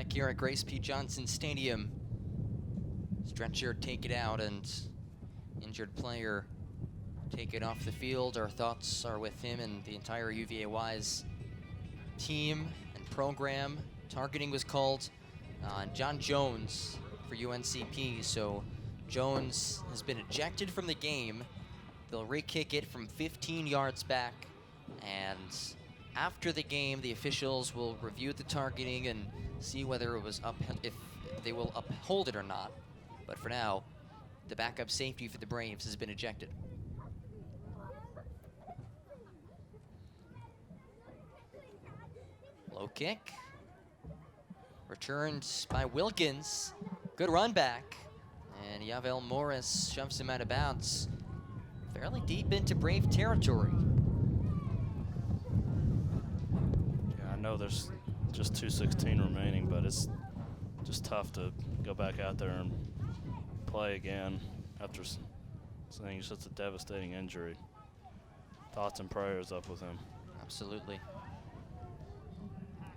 back here at Grace P. Johnson Stadium. Stretcher take it out and injured player take it off the field. Our thoughts are with him and the entire UVA-Wise team and program. Targeting was called on John Jones for UNCP, so Jones has been ejected from the game. They'll re-kick it from 15 yards back, and after the game, the officials will review the targeting and see whether it was if they will uphold it or not. But for now, the backup safety for the Braves has been ejected. Low kick. Returned by Wilkins. Good run back. And Yavel Morris shoves him out of bounds. Fairly deep into Brave territory. Yeah, I know there's just 2:16 remaining, but it's just tough to go back out there and play again after saying it's just a devastating injury. Thoughts and prayers up with him. Absolutely.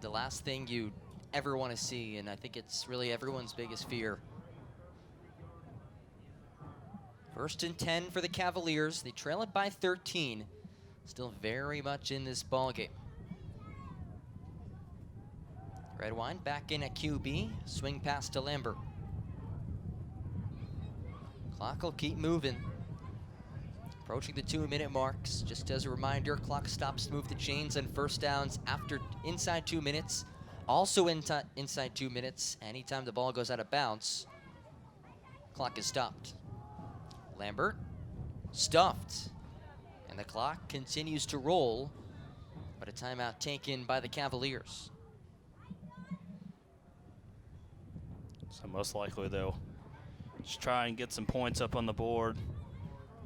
The last thing you ever want to see, and I think it's really everyone's biggest fear. 1st and 10 for the Cavaliers. They trail it by 13. Still very much in this ball game. Redwine back in at QB. Swing pass to Lambert. Clock will keep moving. Approaching the 2-minute marks. Just as a reminder, clock stops to move the chains on first downs after inside 2 minutes. Also inside 2 minutes, anytime the ball goes out of bounds, clock is stopped. Lambert, stuffed. And the clock continues to roll, but a timeout taken by the Cavaliers. So most likely they'll just try and get some points up on the board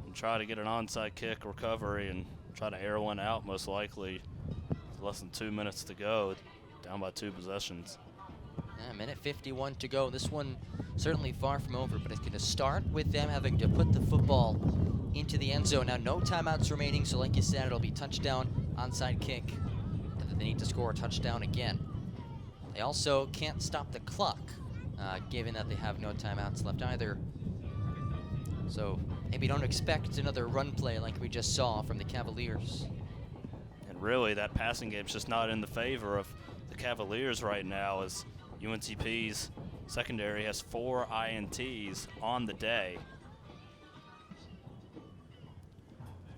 and try to get an onside kick recovery and try to air one out, most likely. With less than 2 minutes to go, down by 2 possessions. Yeah, minute 51 to go. This one certainly far from over, but it's going to start with them having to put the football into the end zone. Now, no timeouts remaining, so like you said, it'll be touchdown, onside kick, and then they need to score a touchdown again. They also can't stop the clock, given that they have no timeouts left either. So maybe don't expect another run play like we just saw from the Cavaliers. And really, that passing game's just not in the favor of the Cavaliers right now, as UNCP's secondary has 4 INTs on the day.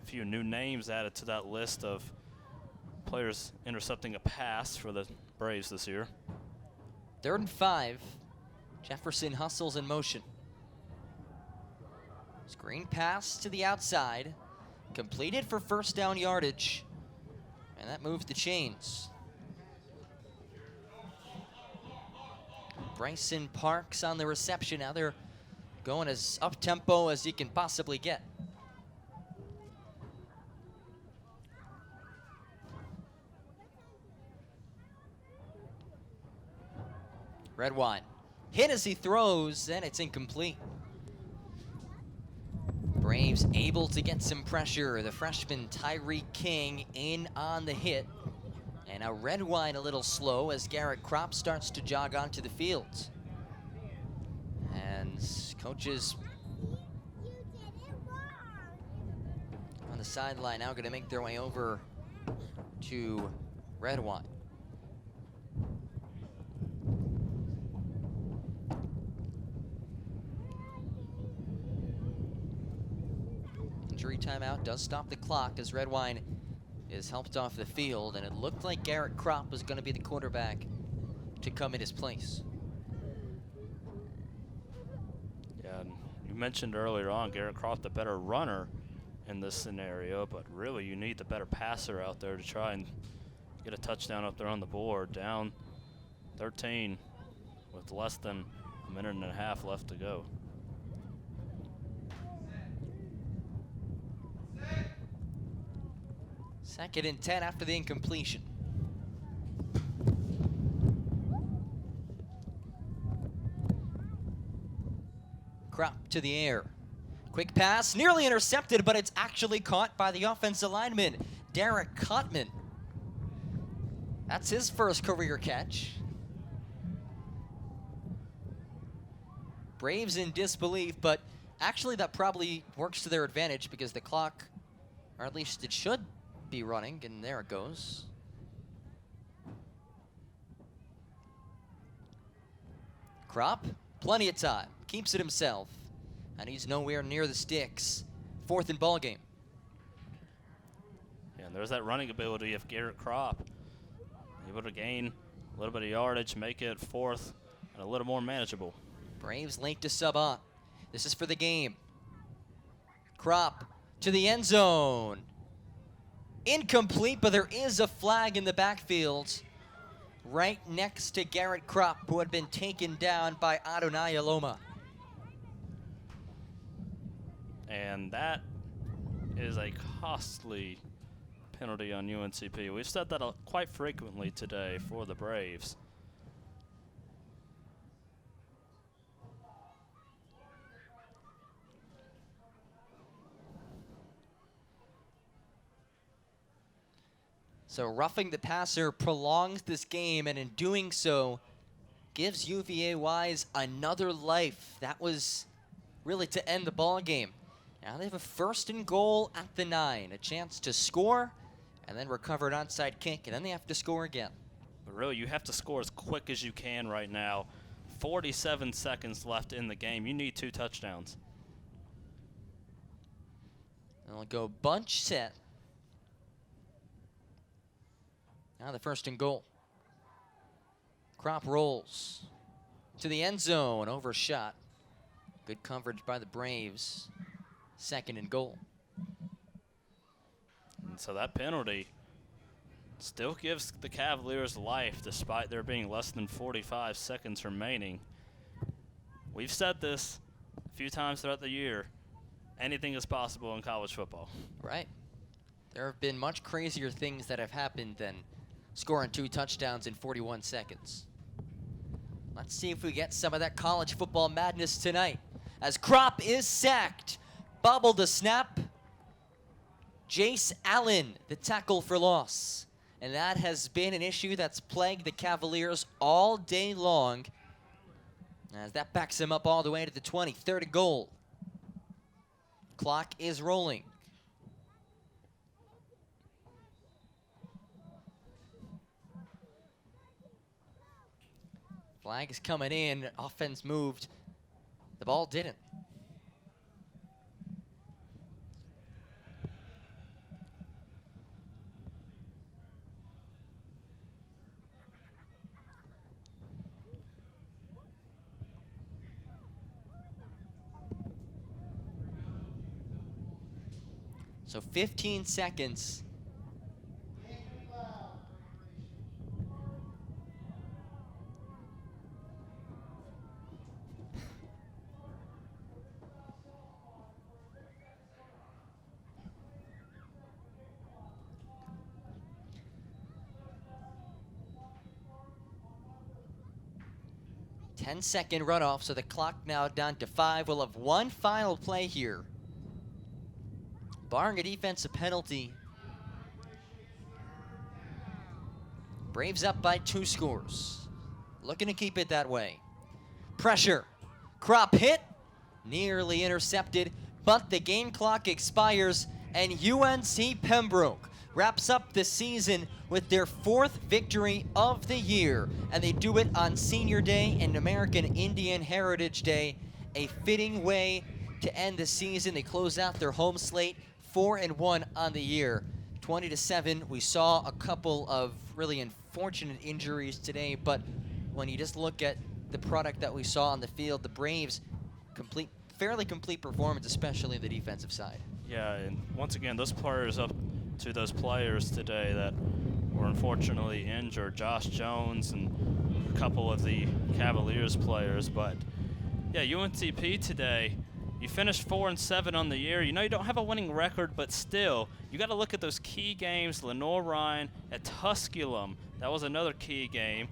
A few new names added to that list of players intercepting a pass for the Braves this year. 3rd and 5. Jefferson hustles in motion. Screen pass to the outside. Completed for first down yardage. And that moves the chains. Bryson Parks on the reception. Now they're going as up-tempo as he can possibly get. Redwine hit as he throws, and it's incomplete. Braves able to get some pressure. The freshman Tyree King in on the hit. And now Redwine a little slow as Garrett Kropp starts to jog onto the field. And coaches on the sideline now going to make their way over to Redwine. Injury timeout does stop the clock as Redwine is helped off the field, and it looked like Garrett Kropp was going to be the quarterback to come in his place. Yeah, and you mentioned earlier on Garrett Kropp, the better runner in this scenario, but really you need the better passer out there to try and get a touchdown up there on the board. Down 13 with less than a minute and a half left to go. Second and 10 after the incompletion. Kropp to the air. Quick pass, nearly intercepted, but it's actually caught by the offensive lineman, Derek Cutman. That's his first career catch. Braves in disbelief, but actually that probably works to their advantage because the clock, or at least it should be running, and there it goes. Crop, plenty of time, keeps it himself, and he's nowhere near the sticks. 4th and ball game. Yeah, and there's that running ability of Garrett Crop. Able to gain a little bit of yardage, make it 4th and a little more manageable. Braves late to sub on. This is for the game. Crop to the end zone. Incomplete, but there is a flag in the backfield right next to Garrett Crop, who had been taken down by Adonai Aloma. And that is a costly penalty on UNCP. We've said that quite frequently today for the Braves. So roughing the passer prolongs this game, and in doing so, gives UVA-Wise another life. That was really to end the ball game. Now they have a 1st and goal at the 9, a chance to score, and then recover an onside kick, and then they have to score again. But really, you have to score as quick as you can right now. 47 seconds left in the game. You need 2 touchdowns. They'll go bunch set. Now the 1st and goal. Crop rolls to the end zone, overshot. Good coverage by the Braves. 2nd and goal. And so that penalty still gives the Cavaliers life despite there being less than 45 seconds remaining. We've said this a few times throughout the year. Anything is possible in college football. Right. There have been much crazier things that have happened than scoring 2 touchdowns in 41 seconds. Let's see if we get some of that college football madness tonight. As Crop is sacked, bobbled a snap. Jace Allen, the tackle for loss. And that has been an issue that's plagued the Cavaliers all day long. As that backs him up all the way to the 20, 3rd and goal. Clock is rolling. Flag is coming in, offense moved. The ball didn't. So 15 seconds. Ten-second runoff, so the clock now down to 5. We'll have one final play here. Barring a defensive penalty, Braves up by 2 scores. Looking to keep it that way. Pressure. Crop hit. Nearly intercepted, but the game clock expires, and UNC Pembroke wraps up the season with their 4th victory of the year, and they do it on Senior Day and American Indian Heritage Day, a fitting way to end the season. They close out their home slate 4-1 on the year. 20-7. We saw a couple of really unfortunate injuries today, but when you just look at the product that we saw on the field, the Braves fairly complete performance, especially the defensive side. Yeah, and once again, those players up to those players today that were unfortunately injured, Josh Jones and a couple of the Cavaliers players. But yeah, UNCP today, you finished 4-7 on the year. You know you don't have a winning record, but still, you got to look at those key games. Lenore Ryan at Tusculum, that was another key game.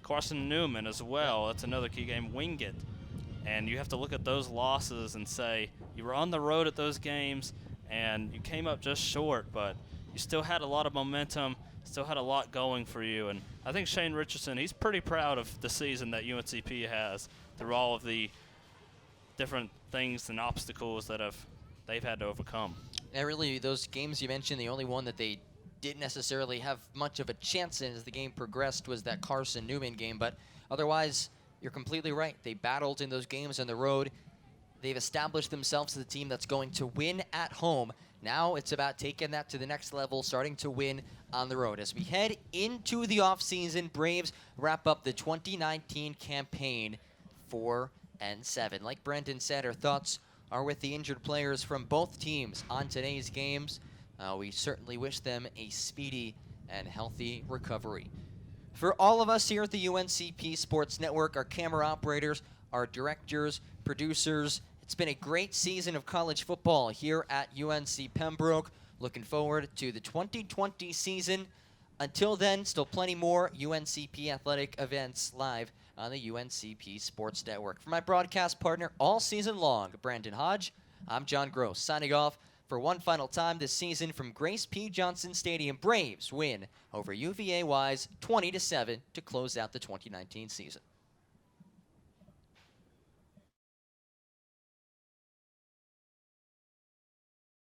Carson Newman as well, that's another key game. Wingate. And you have to look at those losses and say, you were on the road at those games, and you came up just short, but you still had a lot of momentum still had a lot going for you. And I think Shane Richardson, he's pretty proud of the season that UNCP has through all of the different things and obstacles that they've had to overcome. Yeah, really, those games you mentioned, the only one that they didn't necessarily have much of a chance in as the game progressed was that Carson-Newman game. But otherwise, you're completely right. They battled in those games on the road. They've established themselves as a team that's going to win at home. Now it's about taking that to the next level, starting to win on the road. As we head into the offseason, Braves wrap up the 2019 campaign 4-7. Like Brendan said, our thoughts are with the injured players from both teams on today's games. We certainly wish them a speedy and healthy recovery. For all of us here at the UNCP Sports Network, our camera operators, our directors, producers, it's been a great season of college football here at UNC Pembroke. Looking forward to the 2020 season. Until then, still plenty more UNCP athletic events live on the UNCP Sports Network. For my broadcast partner all season long, Brandon Hodge, I'm John Gross, signing off for one final time this season from Grace P. Johnson Stadium. Braves win over UVA-Wise 20-7 to close out the 2019 season.